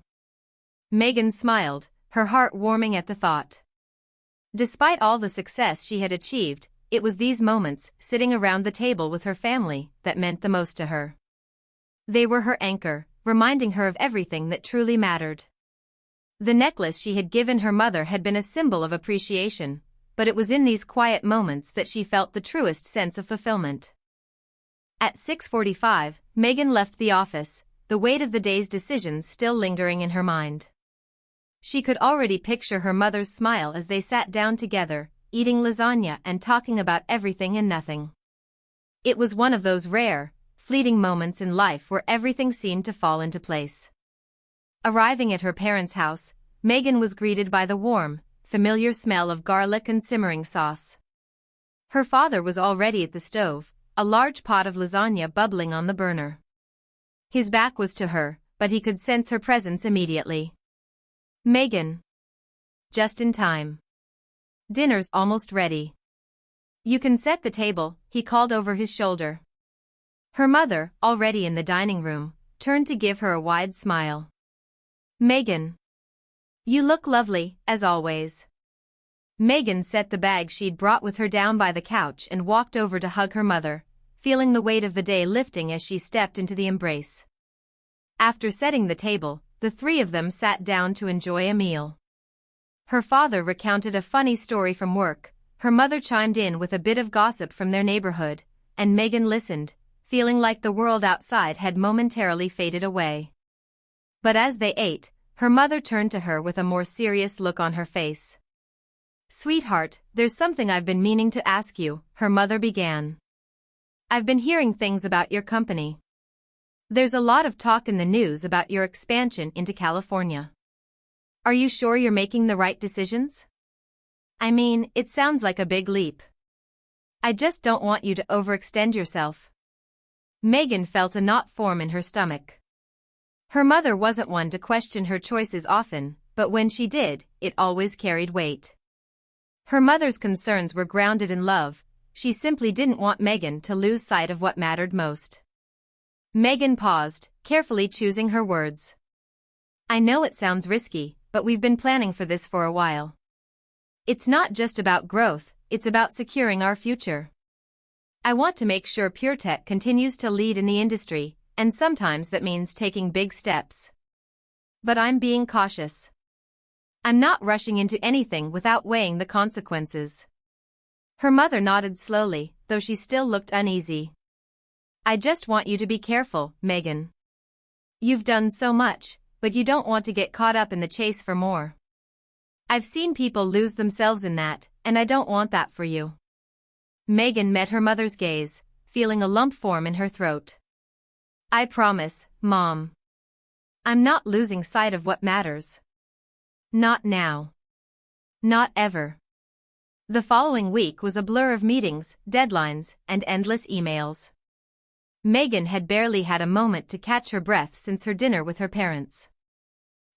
Megan smiled, her heart warming at the thought. Despite all the success she had achieved, it was these moments, sitting around the table with her family, that meant the most to her. They were her anchor, reminding her of everything that truly mattered. The necklace she had given her mother had been a symbol of appreciation, but it was in these quiet moments that she felt the truest sense of fulfillment. At 6:45, Megan left the office, the weight of the day's decisions still lingering in her mind. She could already picture her mother's smile as they sat down together, eating lasagna and talking about everything and nothing. It was one of those rare, fleeting moments in life where everything seemed to fall into place. Arriving at her parents' house, Megan was greeted by the warm, familiar smell of garlic and simmering sauce. Her father was already at the stove, a large pot of lasagna bubbling on the burner. His back was to her, but he could sense her presence immediately. Megan. Just in time. Dinner's almost ready. You can set the table, he called over his shoulder. Her mother, already in the dining room, turned to give her a wide smile. Megan. You look lovely, as always. Megan set the bag she'd brought with her down by the couch and walked over to hug her mother, feeling the weight of the day lifting as she stepped into the embrace. After setting the table, the three of them sat down to enjoy a meal. Her father recounted a funny story from work, her mother chimed in with a bit of gossip from their neighborhood, and Megan listened, feeling like the world outside had momentarily faded away. But as they ate, her mother turned to her with a more serious look on her face. "Sweetheart, there's something I've been meaning to ask you," her mother began. "I've been hearing things about your company. There's a lot of talk in the news about your expansion into California. Are you sure you're making the right decisions? I mean, it sounds like a big leap. I just don't want you to overextend yourself." Megan felt a knot form in her stomach. Her mother wasn't one to question her choices often, but when she did, it always carried weight. Her mother's concerns were grounded in love. She simply didn't want Megan to lose sight of what mattered most. Megan paused, carefully choosing her words. "I know it sounds risky, but we've been planning for this for a while. It's not just about growth, it's about securing our future. I want to make sure PureTech continues to lead in the industry, and sometimes that means taking big steps. But I'm being cautious. I'm not rushing into anything without weighing the consequences." Her mother nodded slowly, though she still looked uneasy. "I just want you to be careful, Megan. You've done so much, but you don't want to get caught up in the chase for more. I've seen people lose themselves in that, and I don't want that for you." Megan met her mother's gaze, feeling a lump form in her throat. "I promise, Mom. I'm not losing sight of what matters. Not now. Not ever." The following week was a blur of meetings, deadlines, and endless emails. Megan had barely had a moment to catch her breath since her dinner with her parents.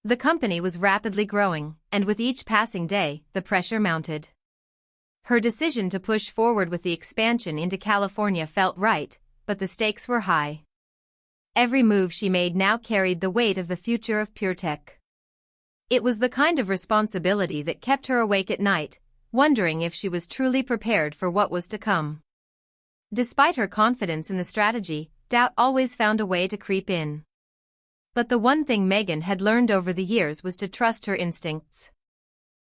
The company was rapidly growing, and with each passing day, the pressure mounted. Her decision to push forward with the expansion into California felt right, but the stakes were high. Every move she made now carried the weight of the future of PureTech. It was the kind of responsibility that kept her awake at night, wondering if she was truly prepared for what was to come. Despite her confidence in the strategy, doubt always found a way to creep in. But the one thing Megan had learned over the years was to trust her instincts.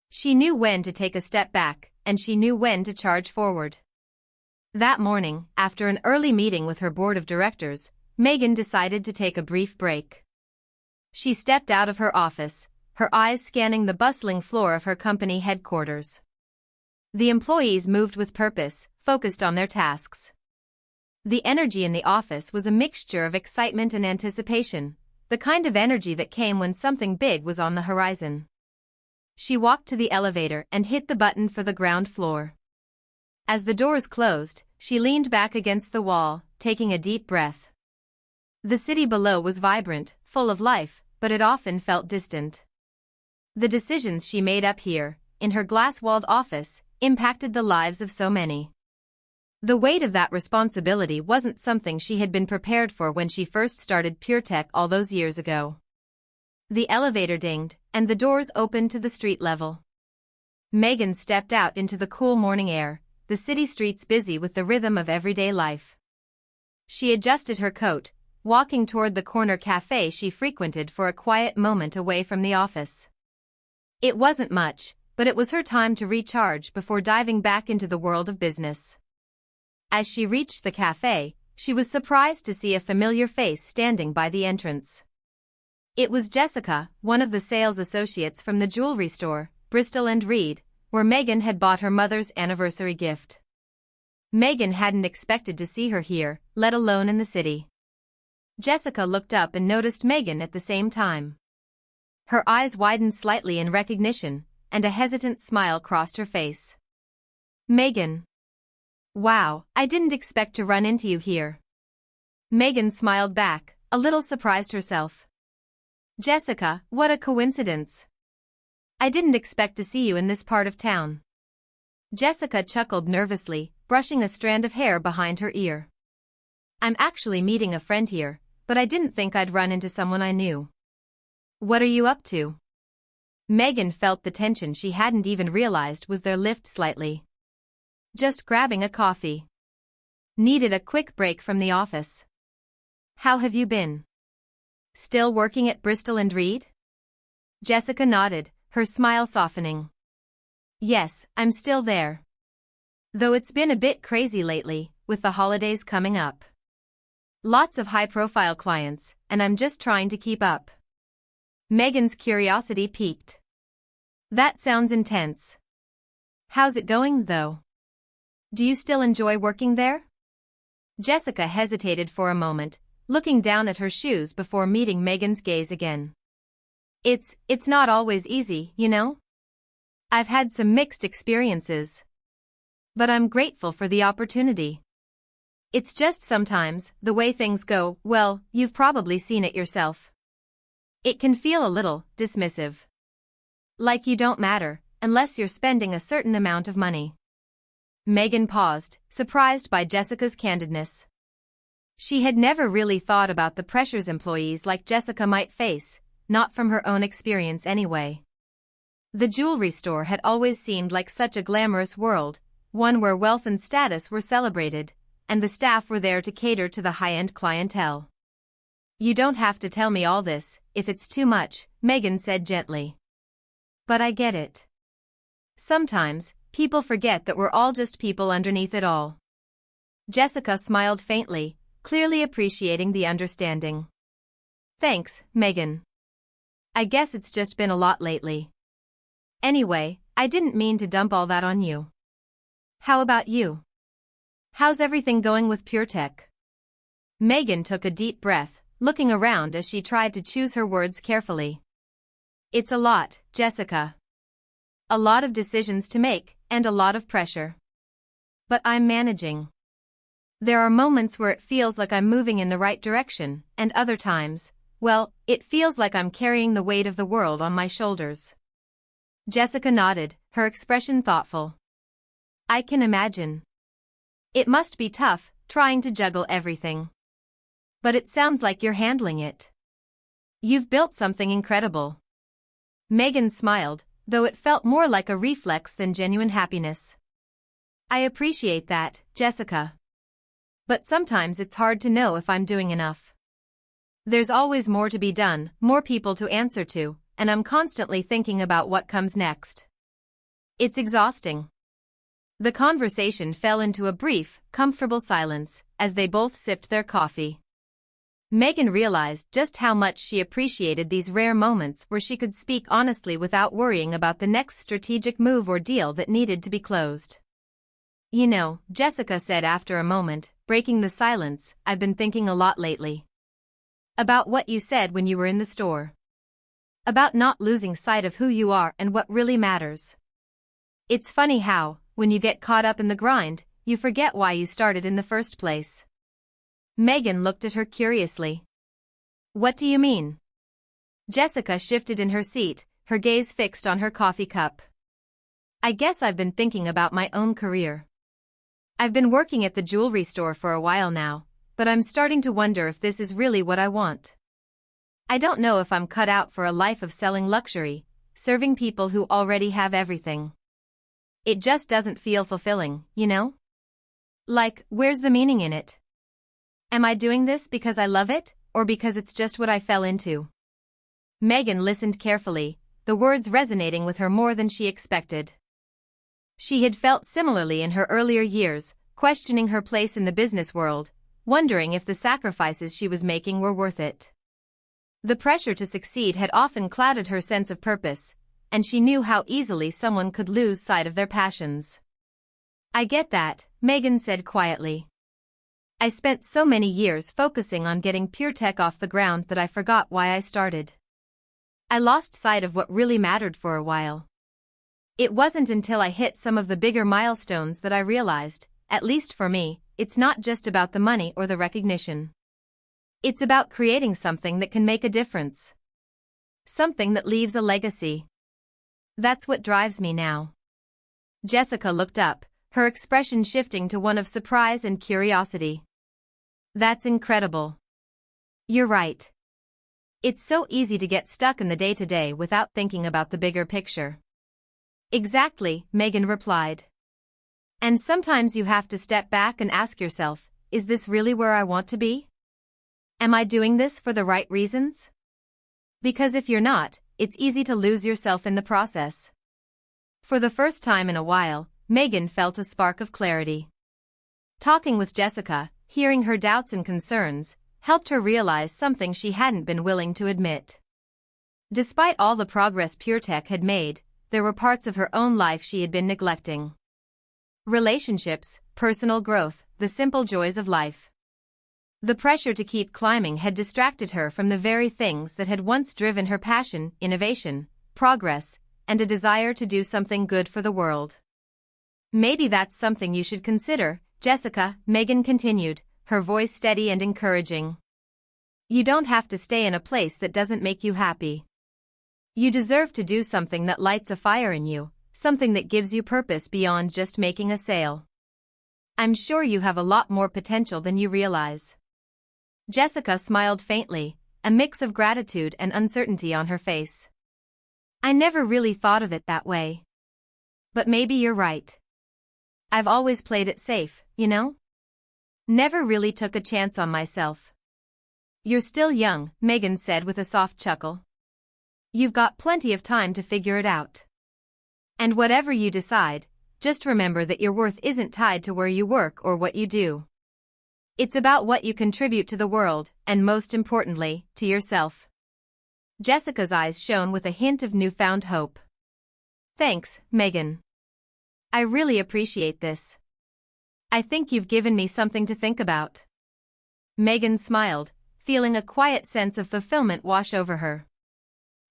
She knew when to take a step back, and she knew when to charge forward. That morning, after an early meeting with her board of directors, Megan decided to take a brief break. She stepped out of her office, her eyes scanning the bustling floor of her company headquarters. The employees moved with purpose, focused on their tasks. The energy in the office was a mixture of excitement and anticipation, the kind of energy that came when something big was on the horizon. She walked to the elevator and hit the button for the ground floor. As the doors closed, she leaned back against the wall, taking a deep breath. The city below was vibrant, full of life, but it often felt distant. The decisions she made up here, in her glass-walled office, impacted the lives of so many. The weight of that responsibility wasn't something she had been prepared for when she first started PureTech all those years ago. The elevator dinged, and the doors opened to the street level. Megan stepped out into the cool morning air, the city streets busy with the rhythm of everyday life. She adjusted her coat, walking toward the corner cafe she frequented for a quiet moment away from the office. It wasn't much, but it was her time to recharge before diving back into the world of business. As she reached the cafe, she was surprised to see a familiar face standing by the entrance. It was Jessica, one of the sales associates from the jewelry store, Bristol & Reed, where Megan had bought her mother's anniversary gift. Megan hadn't expected to see her here, let alone in the city. Jessica looked up and noticed Megan at the same time. Her eyes widened slightly in recognition, and a hesitant smile crossed her face. "Megan. Wow, I didn't expect to run into you here." Megan smiled back, a little surprised herself. "Jessica, what a coincidence. I didn't expect to see you in this part of town." Jessica chuckled nervously, brushing a strand of hair behind her ear. "I'm actually meeting a friend here, but I didn't think I'd run into someone I knew." "What are you up to?" Megan felt the tension she hadn't even realized was there lift slightly. "Just grabbing a coffee. Needed a quick break from the office." "How have you been? Still working at Bristol & Reed?" Jessica nodded, her smile softening. "Yes, I'm still there. Though it's been a bit crazy lately, with the holidays coming up." Lots of high-profile clients, and I'm just trying to keep up. Megan's curiosity piqued. That sounds intense. How's it going, though? Do you still enjoy working there? Jessica hesitated for a moment, looking down at her shoes before meeting Megan's gaze again. It's not always easy, you know? I've had some mixed experiences. But I'm grateful for the opportunity. It's just sometimes, the way things go, well, you've probably seen it yourself. It can feel a little dismissive. Like you don't matter, unless you're spending a certain amount of money. Megan paused, surprised by Jessica's candidness. She had never really thought about the pressures employees like Jessica might face, not from her own experience anyway. The jewelry store had always seemed like such a glamorous world, one where wealth and status were celebrated, and the staff were there to cater to the high-end clientele. You don't have to tell me all this, if it's too much, Megan said gently. But I get it. Sometimes, people forget that we're all just people underneath it all. Jessica smiled faintly, clearly appreciating the understanding. Thanks, Megan. I guess it's just been a lot lately. Anyway, I didn't mean to dump all that on you. How about you? How's everything going with PureTech? Megan took a deep breath, looking around as she tried to choose her words carefully. It's a lot, Jessica. A lot of decisions to make, and a lot of pressure. But I'm managing. There are moments where it feels like I'm moving in the right direction, and other times, well, it feels like I'm carrying the weight of the world on my shoulders. Jessica nodded, her expression thoughtful. I can imagine. It must be tough, trying to juggle everything. But it sounds like you're handling it. You've built something incredible. Megan smiled, though it felt more like a reflex than genuine happiness. I appreciate that, Jessica. But sometimes it's hard to know if I'm doing enough. There's always more to be done, more people to answer to, and I'm constantly thinking about what comes next. It's exhausting. The conversation fell into a brief, comfortable silence, as they both sipped their coffee. Megan realized just how much she appreciated these rare moments where she could speak honestly without worrying about the next strategic move or deal that needed to be closed. You know, Jessica said after a moment, breaking the silence, I've been thinking a lot lately. About what you said when you were in the store. About not losing sight of who you are and what really matters. It's funny how, when you get caught up in the grind, you forget why you started in the first place. Megan looked at her curiously. What do you mean? Jessica shifted in her seat, her gaze fixed on her coffee cup. I guess I've been thinking about my own career. I've been working at the jewelry store for a while now, but I'm starting to wonder if this is really what I want. I don't know if I'm cut out for a life of selling luxury, serving people who already have everything. It just doesn't feel fulfilling, you know? Like, where's the meaning in it? Am I doing this because I love it, or because it's just what I fell into? Megan listened carefully, the words resonating with her more than she expected. She had felt similarly in her earlier years, questioning her place in the business world, wondering if the sacrifices she was making were worth it. The pressure to succeed had often clouded her sense of purpose, and she knew how easily someone could lose sight of their passions. I get that, Megan said quietly. I spent so many years focusing on getting PureTech off the ground that I forgot why I started. I lost sight of what really mattered for a while. It wasn't until I hit some of the bigger milestones that I realized, at least for me, it's not just about the money or the recognition. It's about creating something that can make a difference. Something that leaves a legacy. That's what drives me now. Jessica looked up, her expression shifting to one of surprise and curiosity. That's incredible. You're right. It's so easy to get stuck in the day-to-day without thinking about the bigger picture. Exactly, Megan replied. And sometimes you have to step back and ask yourself, is this really where I want to be? Am I doing this for the right reasons? Because if you're not, it's easy to lose yourself in the process. For the first time in a while, Megan felt a spark of clarity. Talking with Jessica, hearing her doubts and concerns, helped her realize something she hadn't been willing to admit. Despite all the progress PureTech had made, there were parts of her own life she had been neglecting. Relationships, personal growth, the simple joys of life. The pressure to keep climbing had distracted her from the very things that had once driven her passion: innovation, progress, and a desire to do something good for the world. Maybe that's something you should consider, Jessica, Megan continued, her voice steady and encouraging. You don't have to stay in a place that doesn't make you happy. You deserve to do something that lights a fire in you, something that gives you purpose beyond just making a sale. I'm sure you have a lot more potential than you realize. Jessica smiled faintly, a mix of gratitude and uncertainty on her face. I never really thought of it that way. But maybe you're right. I've always played it safe, you know? Never really took a chance on myself. You're still young, Megan said with a soft chuckle. You've got plenty of time to figure it out. And whatever you decide, just remember that your worth isn't tied to where you work or what you do. It's about what you contribute to the world, and most importantly, to yourself. Jessica's eyes shone with a hint of newfound hope. Thanks, Megan. I really appreciate this. I think you've given me something to think about. Megan smiled, feeling a quiet sense of fulfillment wash over her.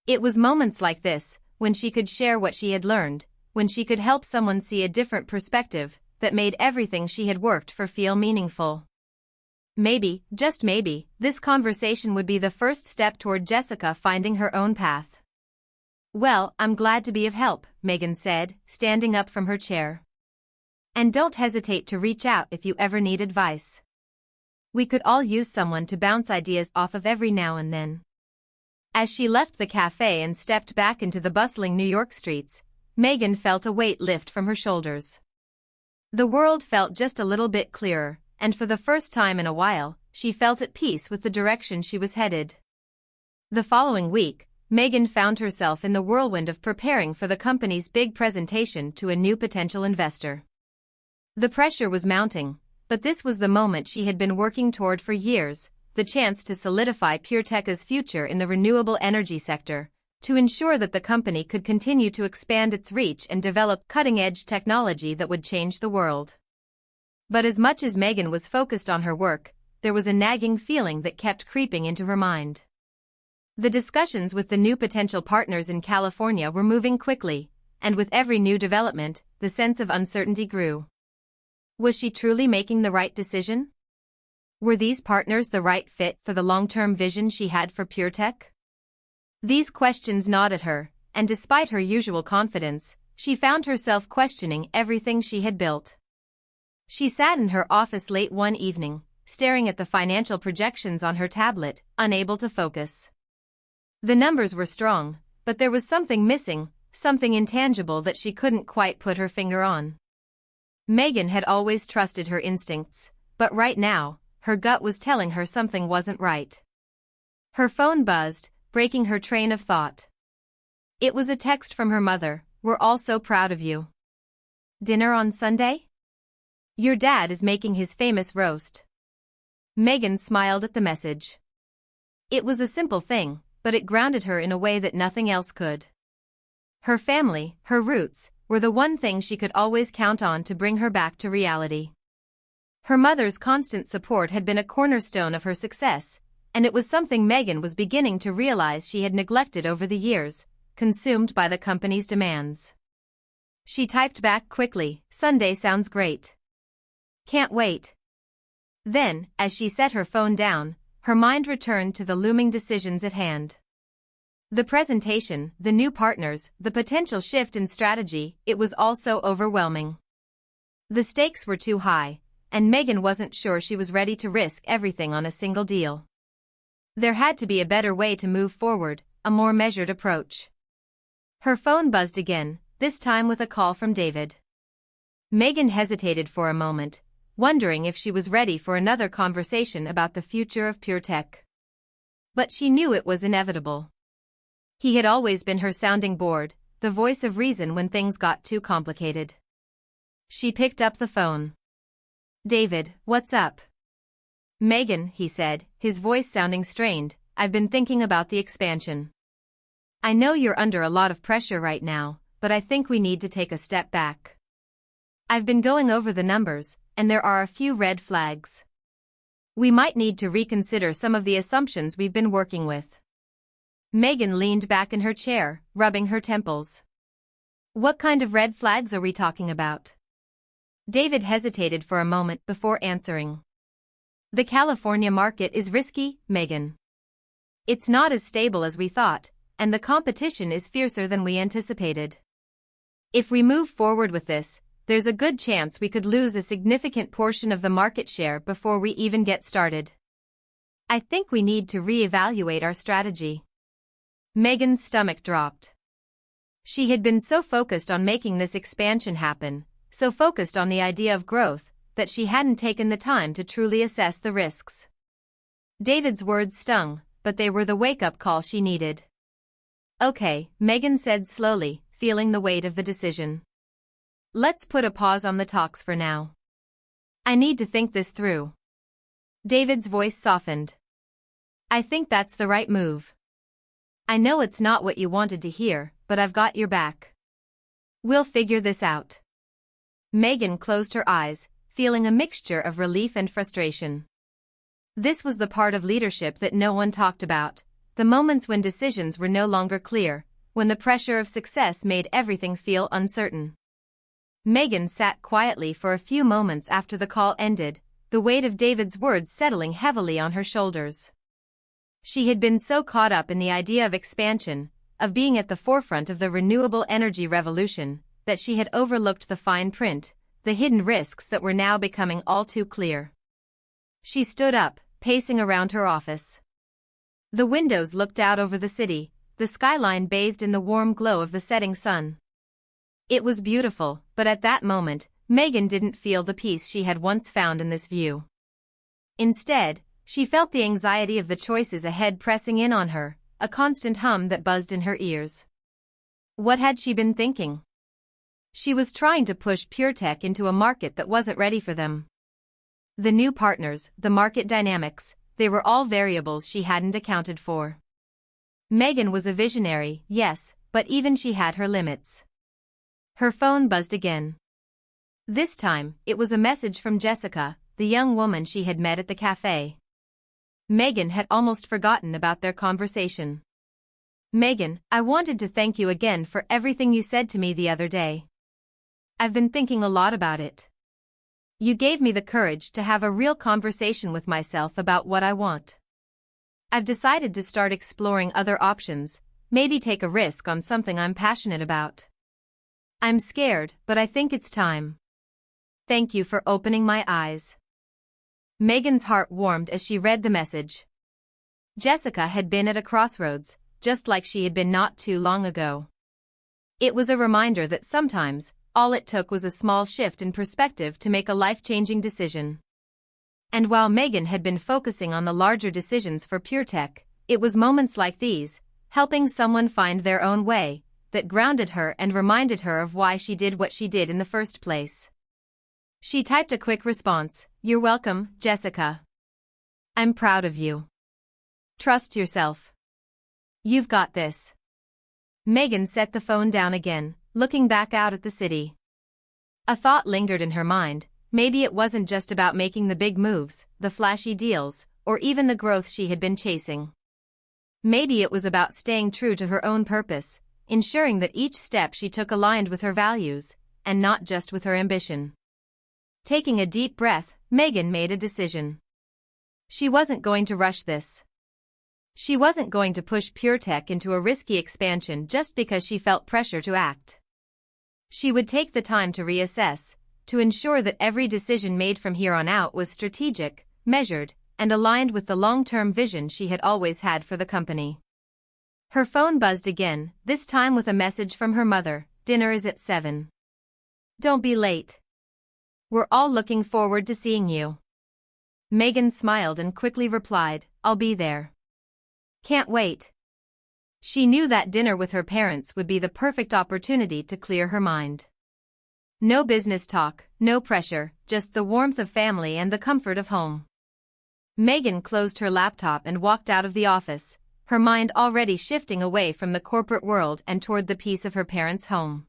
It was moments like this, when she could share what she had learned, when she could help someone see a different perspective, that made everything she had worked for feel meaningful. Maybe, just maybe, this conversation would be the first step toward Jessica finding her own path. Well, I'm glad to be of help, Megan said, standing up from her chair. And don't hesitate to reach out if you ever need advice. We could all use someone to bounce ideas off of every now and then. As she left the cafe and stepped back into the bustling New York streets, Megan felt a weight lift from her shoulders. The world felt just a little bit clearer, and for the first time in a while, she felt at peace with the direction she was headed. The following week, Megan found herself in the whirlwind of preparing for the company's big presentation to a new potential investor. The pressure was mounting, but this was the moment she had been working toward for years, the chance to solidify PureTech's future in the renewable energy sector, to ensure that the company could continue to expand its reach and develop cutting-edge technology that would change the world. But as much as Megan was focused on her work, there was a nagging feeling that kept creeping into her mind. The discussions with the new potential partners in California were moving quickly, and with every new development, the sense of uncertainty grew. Was she truly making the right decision? Were these partners the right fit for the long-term vision she had for PureTech? These questions gnawed at her, and despite her usual confidence, she found herself questioning everything she had built. She sat in her office late one evening, staring at the financial projections on her tablet, unable to focus. The numbers were strong, but there was something missing, something intangible that she couldn't quite put her finger on. Megan had always trusted her instincts, but right now, her gut was telling her something wasn't right. Her phone buzzed, breaking her train of thought. It was a text from her mother. We're all so proud of you. Dinner on Sunday? Your dad is making his famous roast. Megan smiled at the message. It was a simple thing, but it grounded her in a way that nothing else could. Her family, her roots, were the one thing she could always count on to bring her back to reality. Her mother's constant support had been a cornerstone of her success, and it was something Megan was beginning to realize she had neglected over the years, consumed by the company's demands. She typed back quickly, Sunday sounds great. Can't wait. Then, as she set her phone down, her mind returned to the looming decisions at hand. The presentation, the new partners, the potential shift in strategy, it was all so overwhelming. The stakes were too high, and Megan wasn't sure she was ready to risk everything on a single deal. There had to be a better way to move forward, a more measured approach. Her phone buzzed again, this time with a call from David. Megan hesitated for a moment, wondering if she was ready for another conversation about the future of PureTech. But she knew it was inevitable. He had always been her sounding board, the voice of reason when things got too complicated. She picked up the phone. David, what's up? Megan, he said, his voice sounding strained, I've been thinking about the expansion. I know you're under a lot of pressure right now, but I think we need to take a step back. I've been going over the numbers, and there are a few red flags. We might need to reconsider some of the assumptions we've been working with. Megan leaned back in her chair, rubbing her temples. What kind of red flags are we talking about? David hesitated for a moment before answering. The California market is risky, Megan. It's not as stable as we thought, and the competition is fiercer than we anticipated. If we move forward with this, there's a good chance we could lose a significant portion of the market share before we even get started. I think we need to reevaluate our strategy. Megan's stomach dropped. She had been so focused on making this expansion happen, so focused on the idea of growth, that she hadn't taken the time to truly assess the risks. David's words stung, but they were the wake-up call she needed. Okay, Megan said slowly, feeling the weight of the decision. Let's put a pause on the talks for now. I need to think this through. David's voice softened. I think that's the right move. I know it's not what you wanted to hear, but I've got your back. We'll figure this out. Megan closed her eyes, feeling a mixture of relief and frustration. This was the part of leadership that no one talked about, the moments when decisions were no longer clear, when the pressure of success made everything feel uncertain. Megan sat quietly for a few moments after the call ended, the weight of David's words settling heavily on her shoulders. She had been so caught up in the idea of expansion, of being at the forefront of the renewable energy revolution, that she had overlooked the fine print, the hidden risks that were now becoming all too clear. She stood up, pacing around her office. The windows looked out over the city, the skyline bathed in the warm glow of the setting sun. It was beautiful, but at that moment, Megan didn't feel the peace she had once found in this view. Instead, she felt the anxiety of the choices ahead pressing in on her, a constant hum that buzzed in her ears. What had she been thinking? She was trying to push PureTech into a market that wasn't ready for them. The new partners, the market dynamics, they were all variables she hadn't accounted for. Megan was a visionary, yes, but even she had her limits. Her phone buzzed again. This time, it was a message from Jessica, the young woman she had met at the cafe. Megan had almost forgotten about their conversation. Megan, I wanted to thank you again for everything you said to me the other day. I've been thinking a lot about it. You gave me the courage to have a real conversation with myself about what I want. I've decided to start exploring other options, maybe take a risk on something I'm passionate about. I'm scared, but I think it's time. Thank you for opening my eyes. Megan's heart warmed as she read the message. Jessica had been at a crossroads, just like she had been not too long ago. It was a reminder that sometimes, all it took was a small shift in perspective to make a life-changing decision. And while Megan had been focusing on the larger decisions for PureTech, it was moments like these, helping someone find their own way, that grounded her and reminded her of why she did what she did in the first place. She typed a quick response, "You're welcome, Jessica. I'm proud of you. Trust yourself. You've got this." Megan set the phone down again, looking back out at the city. A thought lingered in her mind, maybe it wasn't just about making the big moves, the flashy deals, or even the growth she had been chasing. Maybe it was about staying true to her own purpose, ensuring that each step she took aligned with her values, and not just with her ambition. Taking a deep breath, Megan made a decision. She wasn't going to rush this. She wasn't going to push PureTech into a risky expansion just because she felt pressure to act. She would take the time to reassess, to ensure that every decision made from here on out was strategic, measured, and aligned with the long-term vision she had always had for the company. Her phone buzzed again, this time with a message from her mother, "Dinner is at 7. Don't be late. We're all looking forward to seeing you." Megan smiled and quickly replied, "I'll be there. Can't wait." She knew that dinner with her parents would be the perfect opportunity to clear her mind. No business talk, no pressure, just the warmth of family and the comfort of home. Megan closed her laptop and walked out of the office, her mind already shifting away from the corporate world and toward the peace of her parents' home.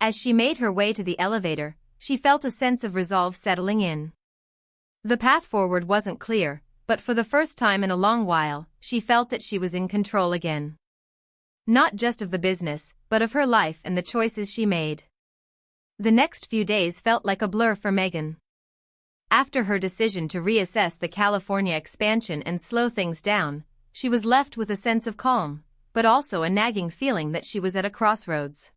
As she made her way to the elevator, she felt a sense of resolve settling in. The path forward wasn't clear, but for the first time in a long while, she felt that she was in control again. Not just of the business, but of her life and the choices she made. The next few days felt like a blur for Megan. After her decision to reassess the California expansion and slow things down, she was left with a sense of calm, but also a nagging feeling that she was at a crossroads.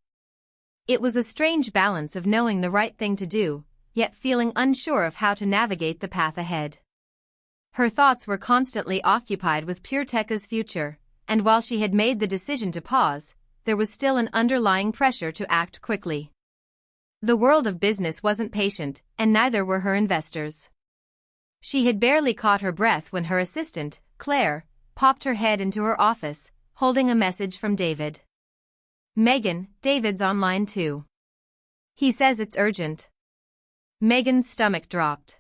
It was a strange balance of knowing the right thing to do, yet feeling unsure of how to navigate the path ahead. Her thoughts were constantly occupied with PureTech's future, and while she had made the decision to pause, there was still an underlying pressure to act quickly. The world of business wasn't patient, and neither were her investors. She had barely caught her breath when her assistant, Claire, popped her head into her office, holding a message from David. "Megan, David's online too. He says it's urgent." Megan's stomach dropped.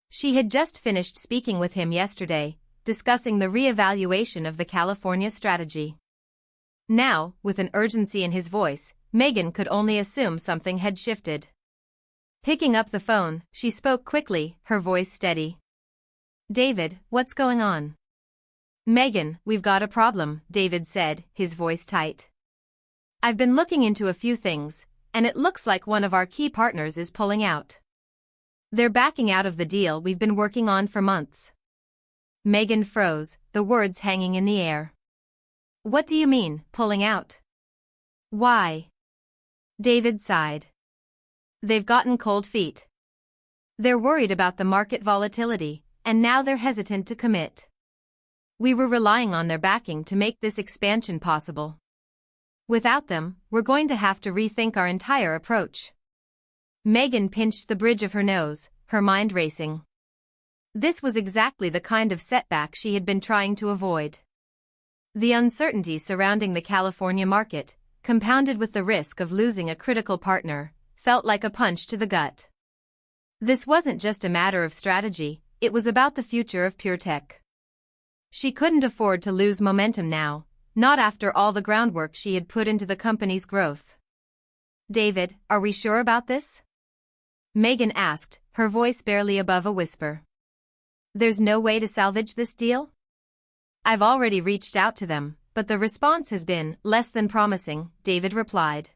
She had just finished speaking with him yesterday, discussing the re-evaluation of the California strategy. Now, with an urgency in his voice, Megan could only assume something had shifted. Picking up the phone, she spoke quickly, her voice steady. "David, what's going on?" "Megan, we've got a problem," David said, his voice tight. "I've been looking into a few things, and it looks like one of our key partners is pulling out. They're backing out of the deal we've been working on for months." Megan froze, the words hanging in the air. "What do you mean, pulling out? Why?" David sighed. "They've gotten cold feet. They're worried about the market volatility, and now they're hesitant to commit. We were relying on their backing to make this expansion possible. Without them, we're going to have to rethink our entire approach." Megan pinched the bridge of her nose, her mind racing. This was exactly the kind of setback she had been trying to avoid. The uncertainty surrounding the California market, compounded with the risk of losing a critical partner, felt like a punch to the gut. This wasn't just a matter of strategy, it was about the future of PureTech. She couldn't afford to lose momentum now, not after all the groundwork she had put into the company's growth. "David, are we sure about this?" Megan asked, her voice barely above a whisper. "There's no way to salvage this deal?" "I've already reached out to them, but the response has been less than promising," David replied.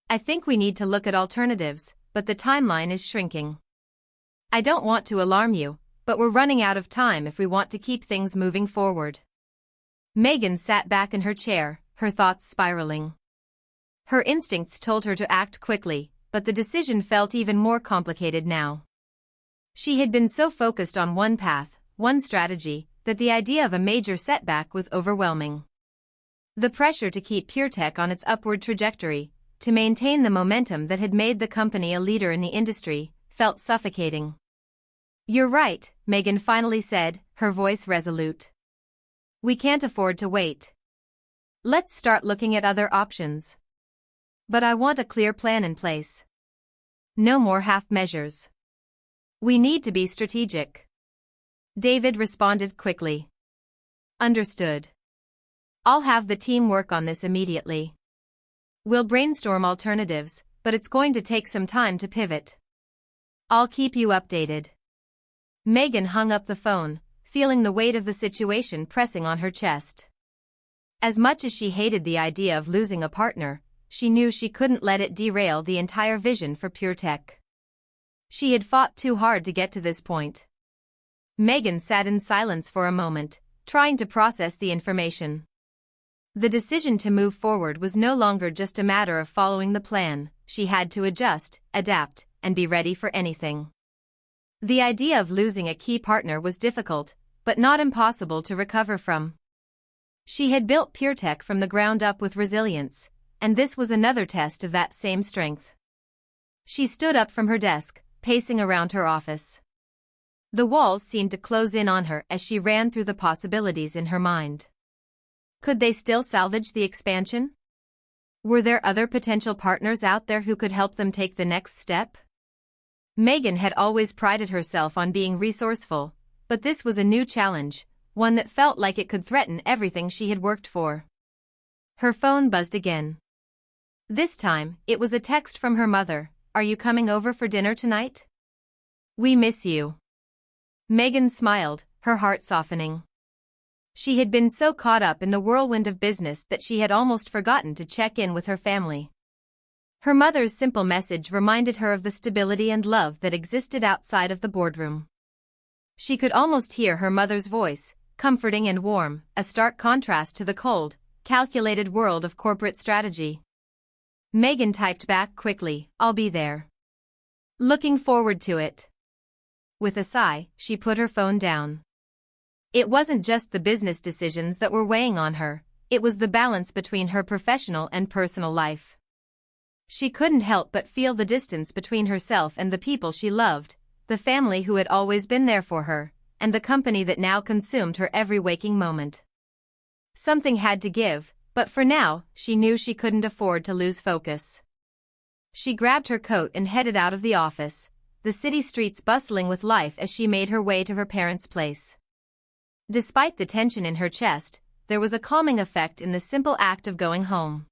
"I think we need to look at alternatives, but the timeline is shrinking. I don't want to alarm you, but we're running out of time if we want to keep things moving forward." Megan sat back in her chair, her thoughts spiraling. Her instincts told her to act quickly, but the decision felt even more complicated now. She had been so focused on one path, one strategy, that the idea of a major setback was overwhelming. The pressure to keep PureTech on its upward trajectory, to maintain the momentum that had made the company a leader in the industry, felt suffocating. "You're right," Megan finally said, her voice resolute. "We can't afford to wait. Let's start looking at other options. But I want a clear plan in place. No more half measures. We need to be strategic." David responded quickly. "Understood. I'll have the team work on this immediately. We'll brainstorm alternatives, but it's going to take some time to pivot. I'll keep you updated." Megan hung up the phone, feeling the weight of the situation pressing on her chest. As much as she hated the idea of losing a partner, she knew she couldn't let it derail the entire vision for PureTech. She had fought too hard to get to this point. Megan sat in silence for a moment, trying to process the information. The decision to move forward was no longer just a matter of following the plan, she had to adjust, adapt, and be ready for anything. The idea of losing a key partner was difficult, but not impossible to recover from. She had built PureTech from the ground up with resilience, and this was another test of that same strength. She stood up from her desk, pacing around her office. The walls seemed to close in on her as she ran through the possibilities in her mind. Could they still salvage the expansion? Were there other potential partners out there who could help them take the next step? Megan had always prided herself on being resourceful, but this was a new challenge, one that felt like it could threaten everything she had worked for. Her phone buzzed again. This time, it was a text from her mother. "Are you coming over for dinner tonight? We miss you." Megan smiled, her heart softening. She had been so caught up in the whirlwind of business that she had almost forgotten to check in with her family. Her mother's simple message reminded her of the stability and love that existed outside of the boardroom. She could almost hear her mother's voice, comforting and warm, a stark contrast to the cold, calculated world of corporate strategy. Megan typed back quickly, "I'll be there. Looking forward to it." With a sigh, she put her phone down. It wasn't just the business decisions that were weighing on her, it was the balance between her professional and personal life. She couldn't help but feel the distance between herself and the people she loved, the family who had always been there for her, and the company that now consumed her every waking moment. Something had to give, but for now, she knew she couldn't afford to lose focus. She grabbed her coat and headed out of the office, the city streets bustling with life as she made her way to her parents' place. Despite the tension in her chest, there was a calming effect in the simple act of going home.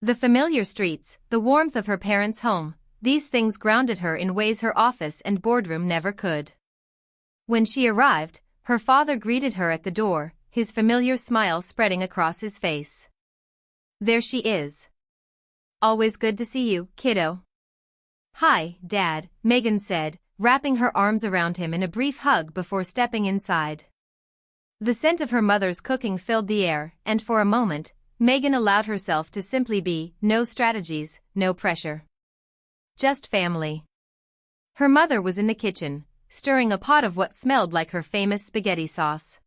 The familiar streets, the warmth of her parents' home, these things grounded her in ways her office and boardroom never could. When she arrived, her father greeted her at the door, his familiar smile spreading across his face. "There she is. Always good to see you, kiddo." "Hi, Dad," Megan said, wrapping her arms around him in a brief hug before stepping inside. The scent of her mother's cooking filled the air, and for a moment, Megan allowed herself to simply be, no strategies, no pressure. Just family. Her mother was in the kitchen, stirring a pot of what smelled like her famous spaghetti sauce.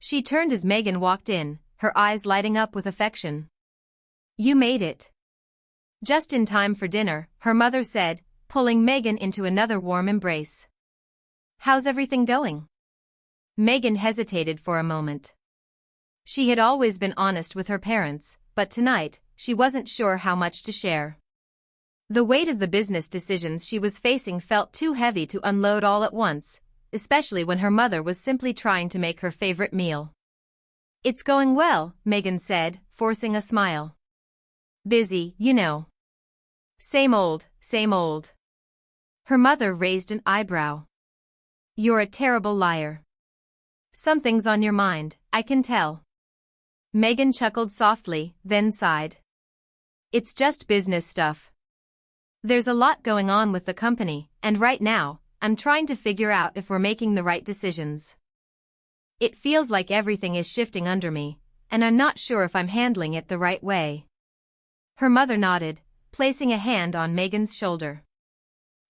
She turned as Megan walked in, her eyes lighting up with affection. "You made it. Just in time for dinner," her mother said, pulling Megan into another warm embrace. "How's everything going?" Megan hesitated for a moment. She had always been honest with her parents, but tonight, she wasn't sure how much to share. The weight of the business decisions she was facing felt too heavy to unload all at once, especially when her mother was simply trying to make her favorite meal. "It's going well," Megan said, forcing a smile. "Busy, you know. Same old, same old." Her mother raised an eyebrow. "You're a terrible liar. Something's on your mind, I can tell." Megan chuckled softly, then sighed. "It's just business stuff. There's a lot going on with the company, and right now, I'm trying to figure out if we're making the right decisions. It feels like everything is shifting under me, and I'm not sure if I'm handling it the right way." Her mother nodded, placing a hand on Megan's shoulder.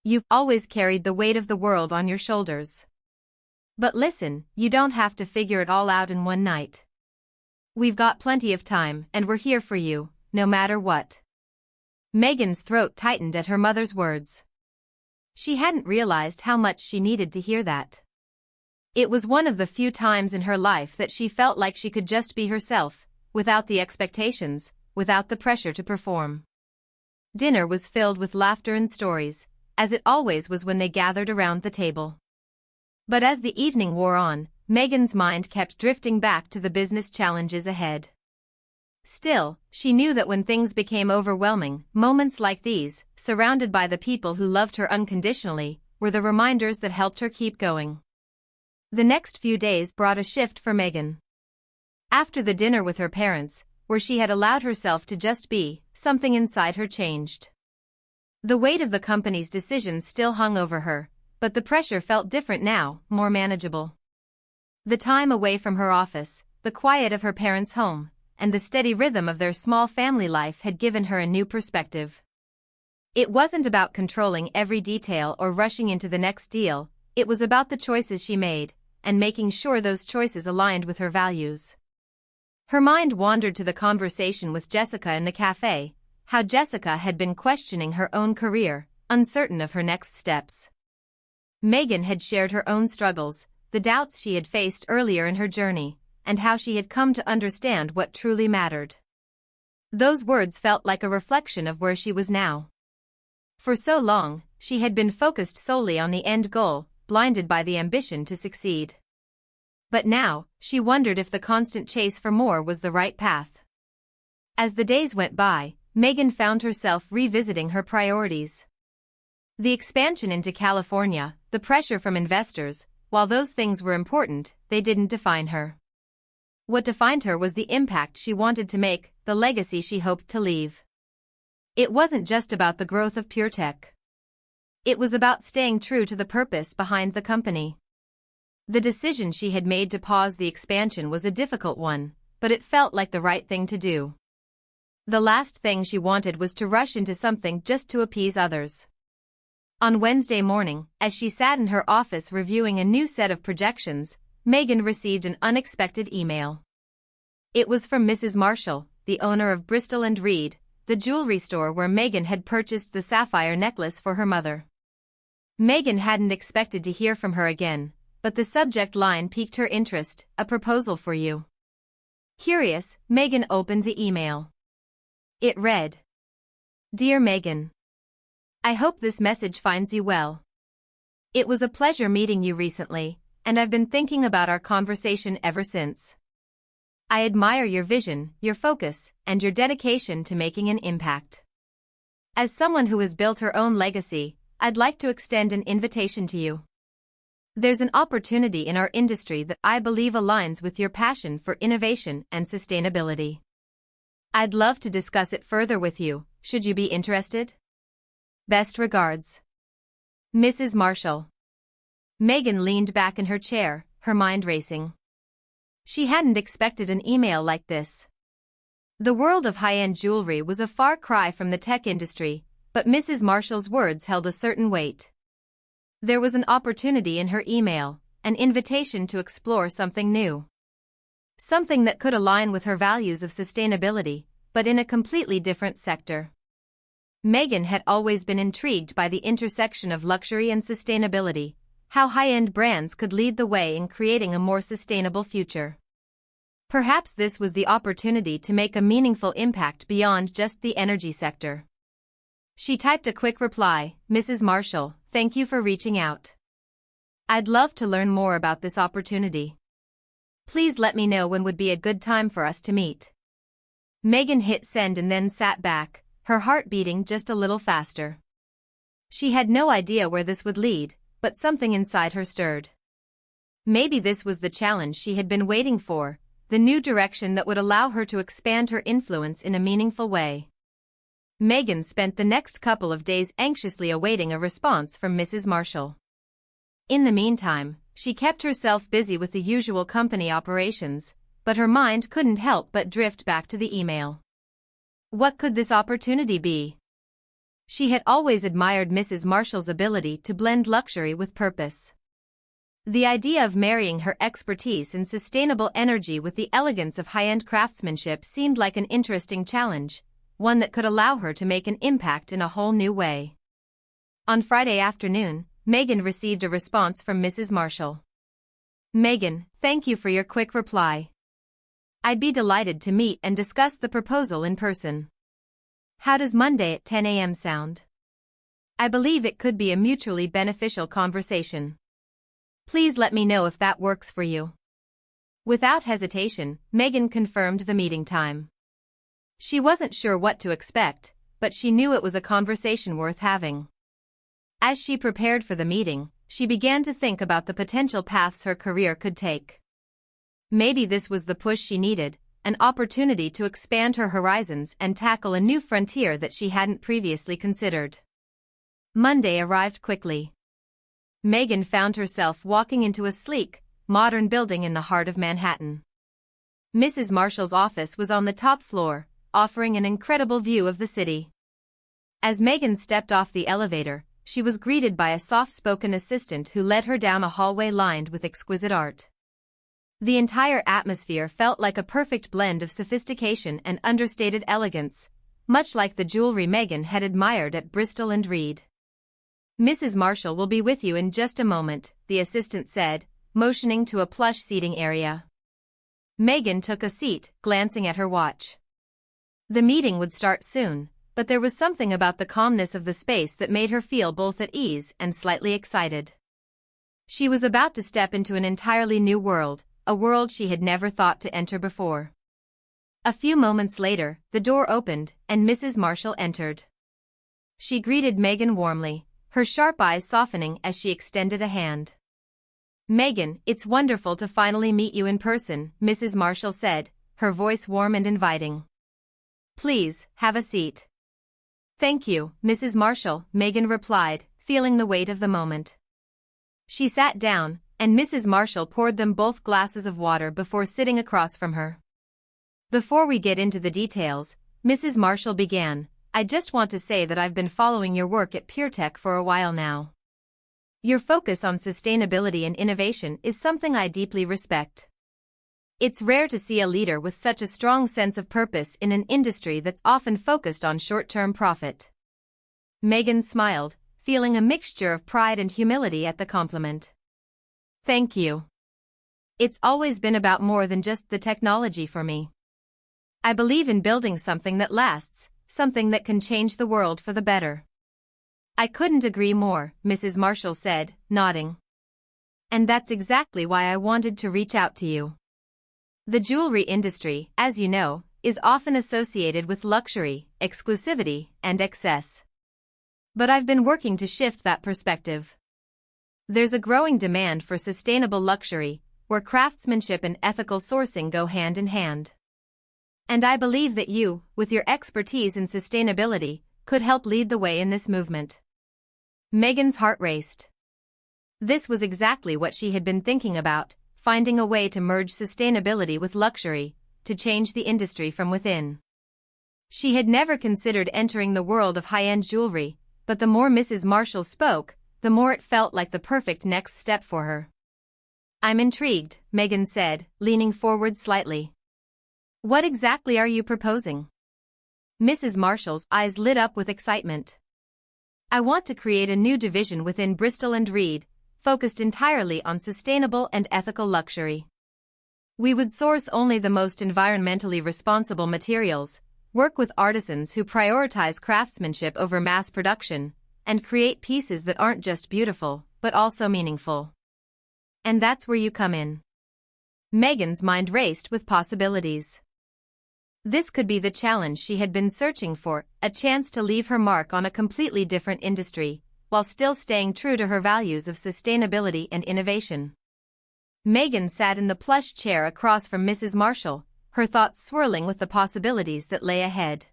"You've always carried the weight of the world on your shoulders. But listen, you don't have to figure it all out in one night. We've got plenty of time, and we're here for you, no matter what." Megan's throat tightened at her mother's words. She hadn't realized how much she needed to hear that. It was one of the few times in her life that she felt like she could just be herself, without the expectations, without the pressure to perform. Dinner was filled with laughter and stories, as it always was when they gathered around the table. But as the evening wore on, Megan's mind kept drifting back to the business challenges ahead. Still, she knew that when things became overwhelming, moments like these, surrounded by the people who loved her unconditionally, were the reminders that helped her keep going. The next few days brought a shift for Megan. After the dinner with her parents, where she had allowed herself to just be, something inside her changed. The weight of the company's decisions still hung over her, but the pressure felt different now, more manageable. The time away from her office, the quiet of her parents' home, and the steady rhythm of their small family life had given her a new perspective. It wasn't about controlling every detail or rushing into the next deal, it was about the choices she made, and making sure those choices aligned with her values. Her mind wandered to the conversation with Jessica in the cafe, how Jessica had been questioning her own career, uncertain of her next steps. Megan had shared her own struggles, the doubts she had faced earlier in her journey, and how she had come to understand what truly mattered. Those words felt like a reflection of where she was now. For so long, she had been focused solely on the end goal, blinded by the ambition to succeed. But now, she wondered if the constant chase for more was the right path. As the days went by, Megan found herself revisiting her priorities. The expansion into California, the pressure from investors, while those things were important, they didn't define her. What defined her was the impact she wanted to make, the legacy she hoped to leave. It wasn't just about the growth of PureTech. It was about staying true to the purpose behind the company. The decision she had made to pause the expansion was a difficult one, but it felt like the right thing to do. The last thing she wanted was to rush into something just to appease others. On Wednesday morning, as she sat in her office reviewing a new set of projections, Megan received an unexpected email. It was from Mrs. Marshall, the owner of Bristol & Reed, the jewelry store where Megan had purchased the sapphire necklace for her mother. Megan hadn't expected to hear from her again, but the subject line piqued her interest, "A proposal for you." Curious, Megan opened the email. It read, "Dear Megan, I hope this message finds you well. It was a pleasure meeting you recently, and I've been thinking about our conversation ever since. I admire your vision, your focus, and your dedication to making an impact. As someone who has built her own legacy, I'd like to extend an invitation to you. There's an opportunity in our industry that I believe aligns with your passion for innovation and sustainability. I'd love to discuss it further with you, should you be interested? Best regards, Mrs. Marshall." Megan leaned back in her chair, her mind racing. She hadn't expected an email like this. The world of high-end jewelry was a far cry from the tech industry, but Mrs. Marshall's words held a certain weight. There was an opportunity in her email, an invitation to explore something new. Something that could align with her values of sustainability, but in a completely different sector. Megan had always been intrigued by the intersection of luxury and sustainability, how high-end brands could lead the way in creating a more sustainable future. Perhaps this was the opportunity to make a meaningful impact beyond just the energy sector. She typed a quick reply, "Mrs. Marshall, thank you for reaching out. I'd love to learn more about this opportunity. Please let me know when would be a good time for us to meet." Megan hit send and then sat back, her heart beating just a little faster. She had no idea where this would lead, but something inside her stirred. Maybe this was the challenge she had been waiting for, the new direction that would allow her to expand her influence in a meaningful way. Megan spent the next couple of days anxiously awaiting a response from Mrs. Marshall. In the meantime, she kept herself busy with the usual company operations, but her mind couldn't help but drift back to the email. What could this opportunity be? She had always admired Mrs. Marshall's ability to blend luxury with purpose. The idea of marrying her expertise in sustainable energy with the elegance of high-end craftsmanship seemed like an interesting challenge, one that could allow her to make an impact in a whole new way. On Friday afternoon, Megan received a response from Mrs. Marshall. "Megan, thank you for your quick reply. I'd be delighted to meet and discuss the proposal in person. How does Monday at 10 a.m. sound? I believe it could be a mutually beneficial conversation. Please let me know if that works for you." Without hesitation, Megan confirmed the meeting time. She wasn't sure what to expect, but she knew it was a conversation worth having. As she prepared for the meeting, she began to think about the potential paths her career could take. Maybe this was the push she needed, an opportunity to expand her horizons and tackle a new frontier that she hadn't previously considered. Monday arrived quickly. Megan found herself walking into a sleek, modern building in the heart of Manhattan. Mrs. Marshall's office was on the top floor, offering an incredible view of the city. As Megan stepped off the elevator, she was greeted by a soft-spoken assistant who led her down a hallway lined with exquisite art. The entire atmosphere felt like a perfect blend of sophistication and understated elegance, much like the jewelry Megan had admired at Bristol & Reed. "Mrs. Marshall will be with you in just a moment," the assistant said, motioning to a plush seating area. Megan took a seat, glancing at her watch. The meeting would start soon, but there was something about the calmness of the space that made her feel both at ease and slightly excited. She was about to step into an entirely new world, a world she had never thought to enter before. A few moments later, the door opened, and Mrs. Marshall entered. She greeted Megan warmly, her sharp eyes softening as she extended a hand. "Megan, it's wonderful to finally meet you in person," Mrs. Marshall said, her voice warm and inviting. "Please, have a seat." "Thank you, Mrs. Marshall," Megan replied, feeling the weight of the moment. She sat down, and Mrs. Marshall poured them both glasses of water before sitting across from her. "Before we get into the details," Mrs. Marshall began, "I just want to say that I've been following your work at PureTech for a while now. Your focus on sustainability and innovation is something I deeply respect. It's rare to see a leader with such a strong sense of purpose in an industry that's often focused on short-term profit." Megan smiled, feeling a mixture of pride and humility at the compliment. "Thank you. It's always been about more than just the technology for me. I believe in building something that lasts, something that can change the world for the better." "I couldn't agree more," Mrs. Marshall said, nodding. "And that's exactly why I wanted to reach out to you. The jewelry industry, as you know, is often associated with luxury, exclusivity, and excess. But I've been working to shift that perspective. There's a growing demand for sustainable luxury, where craftsmanship and ethical sourcing go hand in hand. And I believe that you, with your expertise in sustainability, could help lead the way in this movement." Megan's heart raced. This was exactly what she had been thinking about, finding a way to merge sustainability with luxury, to change the industry from within. She had never considered entering the world of high-end jewelry, but the more Mrs. Marshall spoke, the more it felt like the perfect next step for her. "I'm intrigued," Megan said, leaning forward slightly. "What exactly are you proposing?" Mrs. Marshall's eyes lit up with excitement. "I want to create a new division within Bristol & Reed, focused entirely on sustainable and ethical luxury. We would source only the most environmentally responsible materials, work with artisans who prioritize craftsmanship over mass production, and create pieces that aren't just beautiful, but also meaningful. And that's where you come in." Megan's mind raced with possibilities. This could be the challenge she had been searching for, a chance to leave her mark on a completely different industry, while still staying true to her values of sustainability and innovation. Megan sat in the plush chair across from Mrs. Marshall, her thoughts swirling with the possibilities that lay ahead.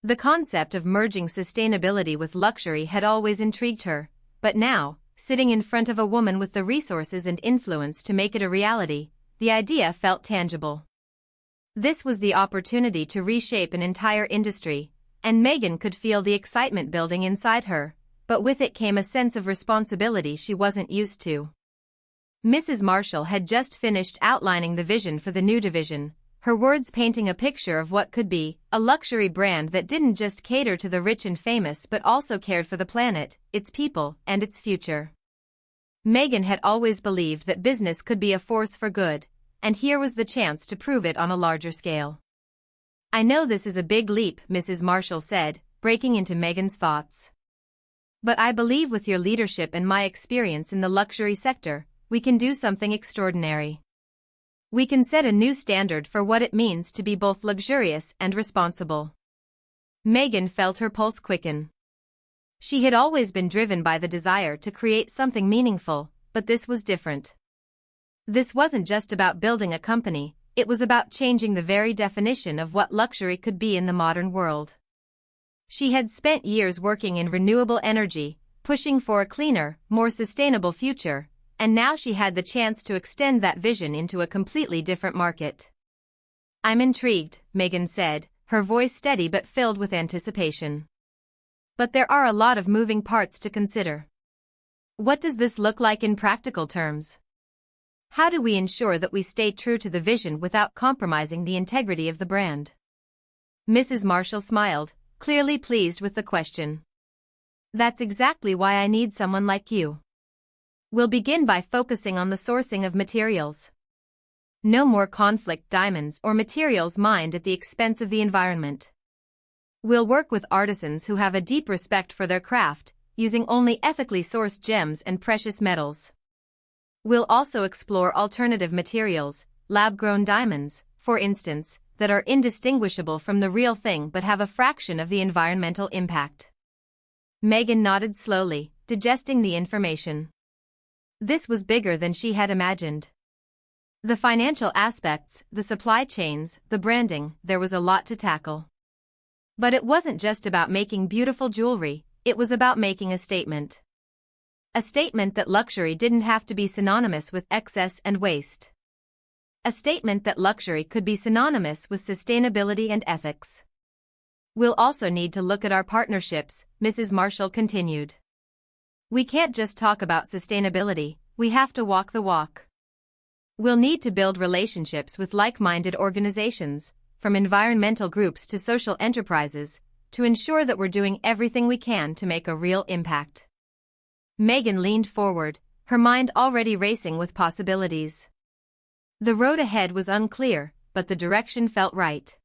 The concept of merging sustainability with luxury had always intrigued her, but now, sitting in front of a woman with the resources and influence to make it a reality, the idea felt tangible. This was the opportunity to reshape an entire industry, and Megan could feel the excitement building inside her, but with it came a sense of responsibility she wasn't used to. Mrs. Marshall had just finished outlining the vision for the new division, her words painting a picture of what could be a luxury brand that didn't just cater to the rich and famous but also cared for the planet, its people, and its future. Megan had always believed that business could be a force for good, and here was the chance to prove it on a larger scale. "I know this is a big leap," Mrs. Marshall said, breaking into Megan's thoughts. "But I believe with your leadership and my experience in the luxury sector, we can do something extraordinary. We can set a new standard for what it means to be both luxurious and responsible." Megan felt her pulse quicken. She had always been driven by the desire to create something meaningful, but this was different. This wasn't just about building a company, it was about changing the very definition of what luxury could be in the modern world. She had spent years working in renewable energy, pushing for a cleaner, more sustainable future, and now she had the chance to extend that vision into a completely different market. "I'm intrigued," Megan said, her voice steady but filled with anticipation. "But there are a lot of moving parts to consider. What does this look like in practical terms? How do we ensure that we stay true to the vision without compromising the integrity of the brand?" Mrs. Marshall smiled, clearly pleased with the question. "That's exactly why I need someone like you. We'll begin by focusing on the sourcing of materials. No more conflict diamonds or materials mined at the expense of the environment. We'll work with artisans who have a deep respect for their craft, using only ethically sourced gems and precious metals. We'll also explore alternative materials, lab-grown diamonds, for instance, that are indistinguishable from the real thing but have a fraction of the environmental impact. Megan nodded slowly, digesting the information. This was bigger than she had imagined. The financial aspects, the supply chains, the branding, there was a lot to tackle. But it wasn't just about making beautiful jewelry, it was about making a statement. A statement that luxury didn't have to be synonymous with excess and waste. A statement that luxury could be synonymous with sustainability and ethics. We'll also need to look at our partnerships, Mrs. Marshall continued. We can't just talk about sustainability, we have to walk the walk. We'll need to build relationships with like-minded organizations, from environmental groups to social enterprises, to ensure that we're doing everything we can to make a real impact. Megan leaned forward, her mind already racing with possibilities. The road ahead was unclear, but the direction felt right.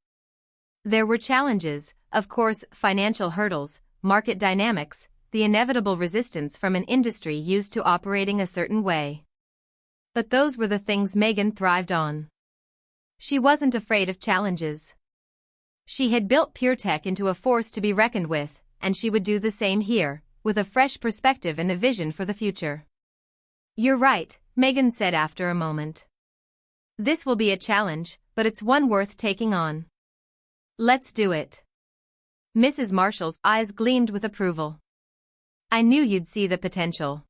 There were challenges, of course, financial hurdles, market dynamics, the inevitable resistance from an industry used to operating a certain way. But those were the things Megan thrived on. She wasn't afraid of challenges. She had built PureTech into a force to be reckoned with, and she would do the same here, with a fresh perspective and a vision for the future. You're right, Megan said after a moment. This will be a challenge, but it's one worth taking on. Let's do it. Mrs. Marshall's eyes gleamed with approval. I knew you'd see the potential.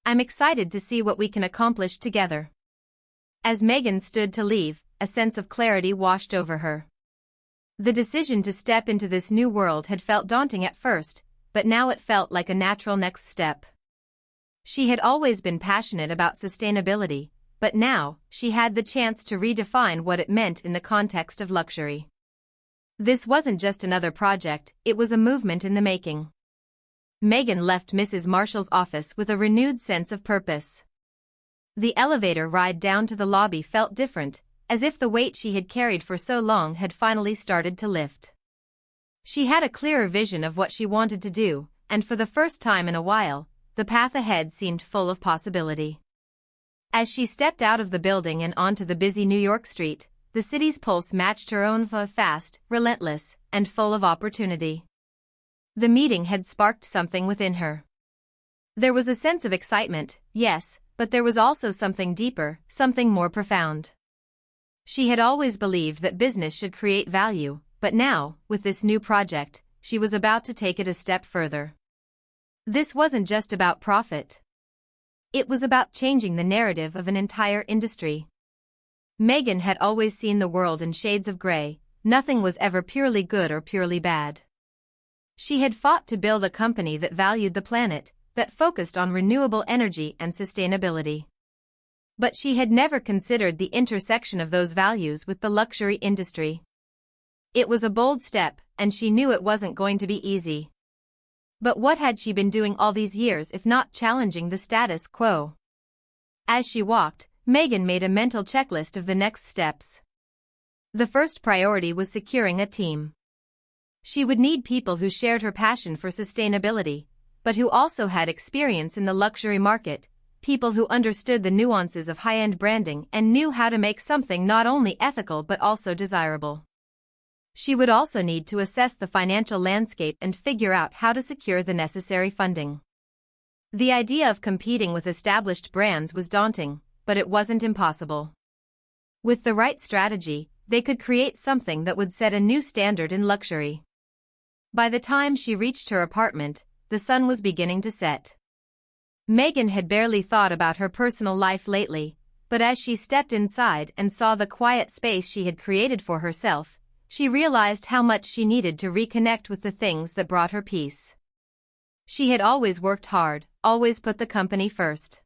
I'm excited to see what we can accomplish together. As Megan stood to leave, a sense of clarity washed over her. The decision to step into this new world had felt daunting at first, but now it felt like a natural next step. She had always been passionate about sustainability, but now, she had the chance to redefine what it meant in the context of luxury. This wasn't just another project, it was a movement in the making. Megan left Mrs. Marshall's office with a renewed sense of purpose. The elevator ride down to the lobby felt different, as if the weight she had carried for so long had finally started to lift. She had a clearer vision of what she wanted to do, and for the first time in a while, the path ahead seemed full of possibility. As she stepped out of the building and onto the busy New York street, the city's pulse matched her own, fast, relentless, and full of opportunity. The meeting had sparked something within her. There was a sense of excitement, yes, but there was also something deeper, something more profound. She had always believed that business should create value, but now, with this new project, she was about to take it a step further. This wasn't just about profit. It was about changing the narrative of an entire industry. Megan had always seen the world in shades of gray, nothing was ever purely good or purely bad. She had fought to build a company that valued the planet, that focused on renewable energy and sustainability. But she had never considered the intersection of those values with the luxury industry. It was a bold step, and she knew it wasn't going to be easy. But what had she been doing all these years if not challenging the status quo? As she walked, Megan made a mental checklist of the next steps. The first priority was securing a team. She would need people who shared her passion for sustainability, but who also had experience in the luxury market, people who understood the nuances of high-end branding and knew how to make something not only ethical but also desirable. She would also need to assess the financial landscape and figure out how to secure the necessary funding. The idea of competing with established brands was daunting, but it wasn't impossible. With the right strategy, they could create something that would set a new standard in luxury. By the time she reached her apartment, the sun was beginning to set. Megan had barely thought about her personal life lately, but as she stepped inside and saw the quiet space she had created for herself, she realized how much she needed to reconnect with the things that brought her peace. She had always worked hard, always put the company first.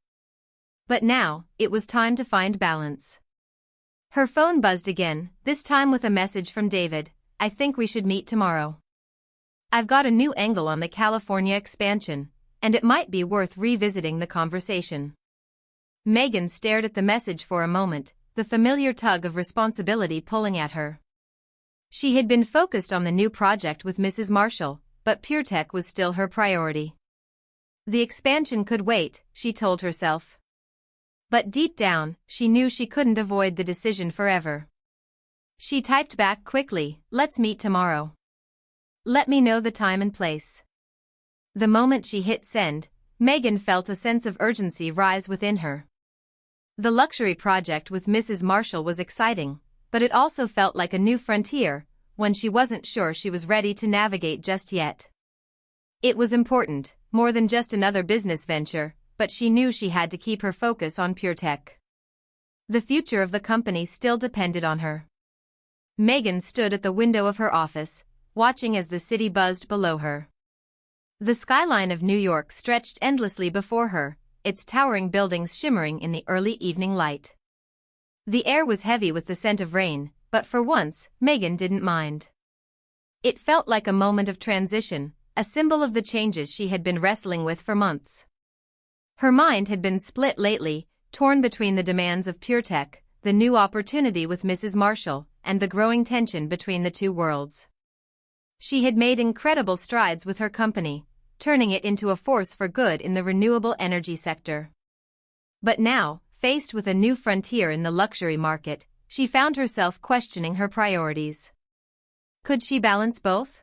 But now, it was time to find balance. Her phone buzzed again, this time with a message from David. I think we should meet tomorrow. I've got a new angle on the California expansion, and it might be worth revisiting the conversation. Megan stared at the message for a moment, the familiar tug of responsibility pulling at her. She had been focused on the new project with Mrs. Marshall, but PureTech was still her priority. The expansion could wait, she told herself. But deep down, she knew she couldn't avoid the decision forever. She typed back quickly, "Let's meet tomorrow. Let me know the time and place." The moment she hit send, Megan felt a sense of urgency rise within her. The luxury project with Mrs. Marshall was exciting, but it also felt like a new frontier, one she wasn't sure she was ready to navigate just yet. It was important, more than just another business venture, but she knew she had to keep her focus on PureTech. The future of the company still depended on her. Megan stood at the window of her office, watching as the city buzzed below her. The skyline of New York stretched endlessly before her, its towering buildings shimmering in the early evening light. The air was heavy with the scent of rain, but for once, Megan didn't mind. It felt like a moment of transition, a symbol of the changes she had been wrestling with for months. Her mind had been split lately, torn between the demands of PureTech, the new opportunity with Mrs. Marshall, and the growing tension between the two worlds. She had made incredible strides with her company, turning it into a force for good in the renewable energy sector. But now, faced with a new frontier in the luxury market, she found herself questioning her priorities. Could she balance both?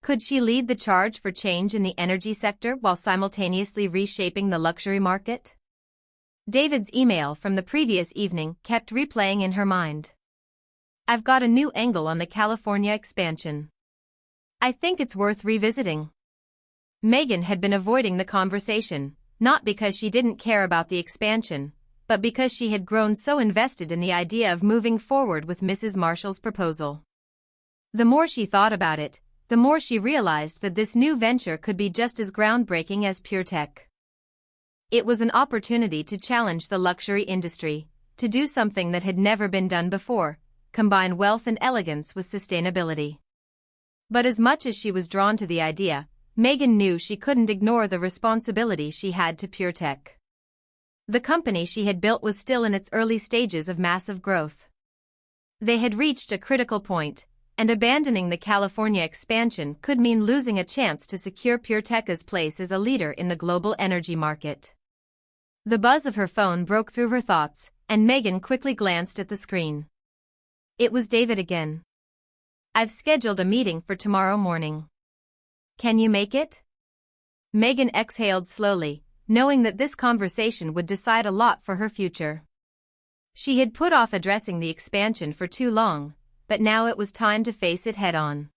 Could she lead the charge for change in the energy sector while simultaneously reshaping the luxury market? David's email from the previous evening kept replaying in her mind. "I've got a new angle on the California expansion. I think it's worth revisiting." Megan had been avoiding the conversation, not because she didn't care about the expansion, but because she had grown so invested in the idea of moving forward with Mrs. Marshall's proposal. The more she thought about it, the more she realized that this new venture could be just as groundbreaking as PureTech. It was an opportunity to challenge the luxury industry, to do something that had never been done before, combine wealth and elegance with sustainability. But as much as she was drawn to the idea, Megan knew she couldn't ignore the responsibility she had to PureTech. The company she had built was still in its early stages of massive growth. They had reached a critical point, and abandoning the California expansion could mean losing a chance to secure PureTech's place as a leader in the global energy market. The buzz of her phone broke through her thoughts, and Megan quickly glanced at the screen. It was David again. "I've scheduled a meeting for tomorrow morning. Can you make it?" Megan exhaled slowly, knowing that this conversation would decide a lot for her future. She had put off addressing the expansion for too long, but now it was time to face it head-on.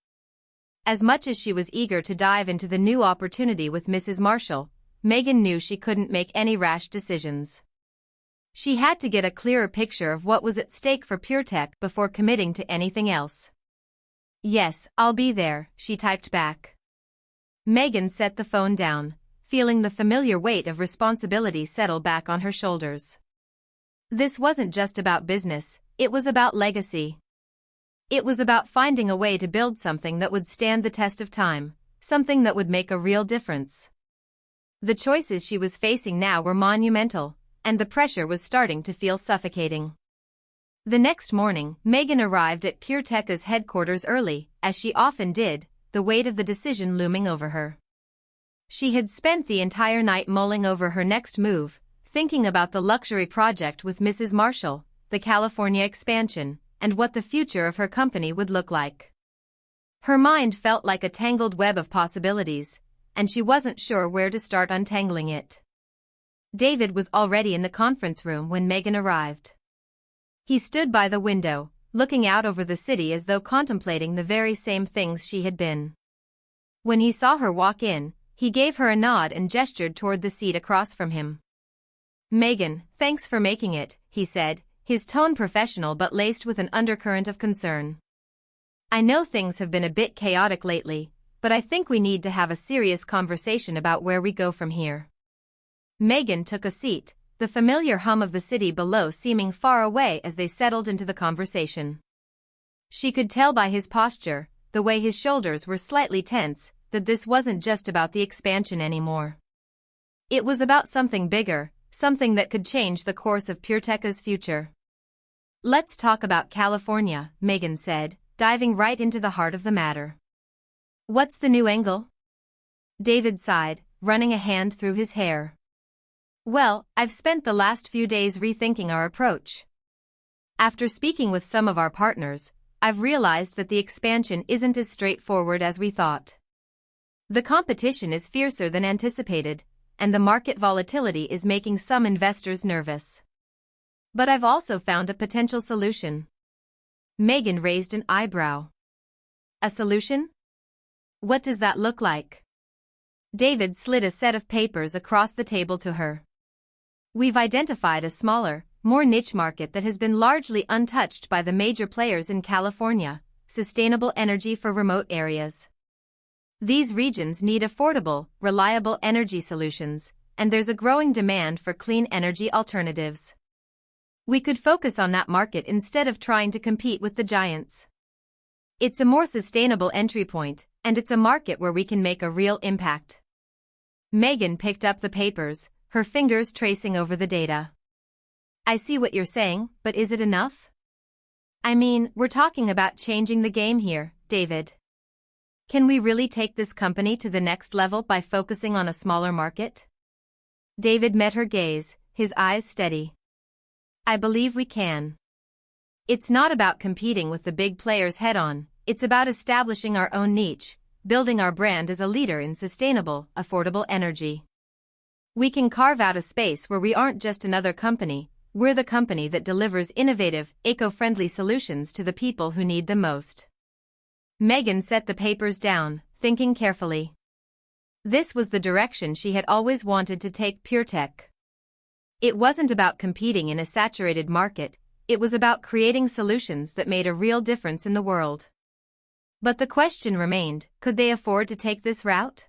As much as she was eager to dive into the new opportunity with Mrs. Marshall, Megan knew she couldn't make any rash decisions. She had to get a clearer picture of what was at stake for PureTech before committing to anything else. "Yes, I'll be there," she typed back. Megan set the phone down, feeling the familiar weight of responsibility settle back on her shoulders. This wasn't just about business, it was about legacy. It was about finding a way to build something that would stand the test of time, something that would make a real difference. The choices she was facing now were monumental, and the pressure was starting to feel suffocating. The next morning, Megan arrived at PureTech's headquarters early, as she often did, the weight of the decision looming over her. She had spent the entire night mulling over her next move, thinking about the luxury project with Mrs. Marshall, the California expansion, and what the future of her company would look like. Her mind felt like a tangled web of possibilities, and she wasn't sure where to start untangling it. David was already in the conference room when Megan arrived. He stood by the window, looking out over the city as though contemplating the very same things she had been. When he saw her walk in, he gave her a nod and gestured toward the seat across from him. "Megan, thanks for making it," he said, his tone professional but laced with an undercurrent of concern. "I know things have been a bit chaotic lately, but I think we need to have a serious conversation about where we go from here." Megan took a seat, the familiar hum of the city below seeming far away as they settled into the conversation. She could tell by his posture, the way his shoulders were slightly tense, that this wasn't just about the expansion anymore. It was about something bigger, something that could change the course of PureTech's future. "Let's talk about California," Megan said, diving right into the heart of the matter. "What's the new angle?" David sighed, running a hand through his hair. Well, I've spent the last few days rethinking our approach. After speaking with some of our partners, I've realized that the expansion isn't as straightforward as we thought. The competition is fiercer than anticipated, and the market volatility is making some investors nervous. But I've also found a potential solution. Megan raised an eyebrow. A solution? What does that look like? David slid a set of papers across the table to her. We've identified a smaller, more niche market that has been largely untouched by the major players in California: sustainable energy for remote areas. These regions need affordable, reliable energy solutions, and there's a growing demand for clean energy alternatives. We could focus on that market instead of trying to compete with the giants. It's a more sustainable entry point, and it's a market where we can make a real impact. Megan picked up the papers, her fingers tracing over the data. I see what you're saying, but is it enough? I mean, we're talking about changing the game here, David. Can we really take this company to the next level by focusing on a smaller market? David met her gaze, his eyes steady. I believe we can. It's not about competing with the big players head-on, it's about establishing our own niche, building our brand as a leader in sustainable, affordable energy. We can carve out a space where we aren't just another company, we're the company that delivers innovative, eco-friendly solutions to the people who need them most. Megan set the papers down, thinking carefully. This was the direction she had always wanted to take PureTech. It wasn't about competing in a saturated market, it was about creating solutions that made a real difference in the world. But the question remained, could they afford to take this route?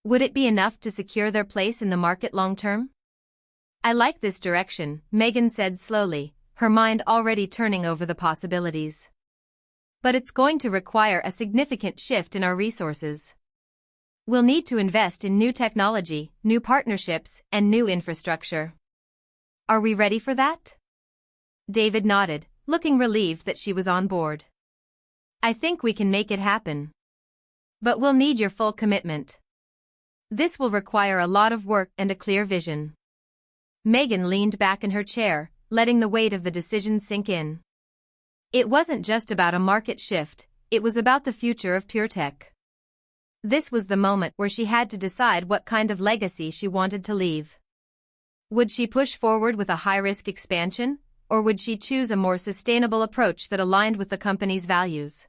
Would it be enough to secure their place in the market long-term? I like this direction, Megan said slowly, her mind already turning over the possibilities. But it's going to require a significant shift in our resources. We'll need to invest in new technology, new partnerships, and new infrastructure. Are we ready for that? David nodded, looking relieved that she was on board. I think we can make it happen. But we'll need your full commitment. This will require a lot of work and a clear vision. Megan leaned back in her chair, letting the weight of the decision sink in. It wasn't just about a market shift, it was about the future of PureTech. This was the moment where she had to decide what kind of legacy she wanted to leave. Would she push forward with a high-risk expansion, or would she choose a more sustainable approach that aligned with the company's values?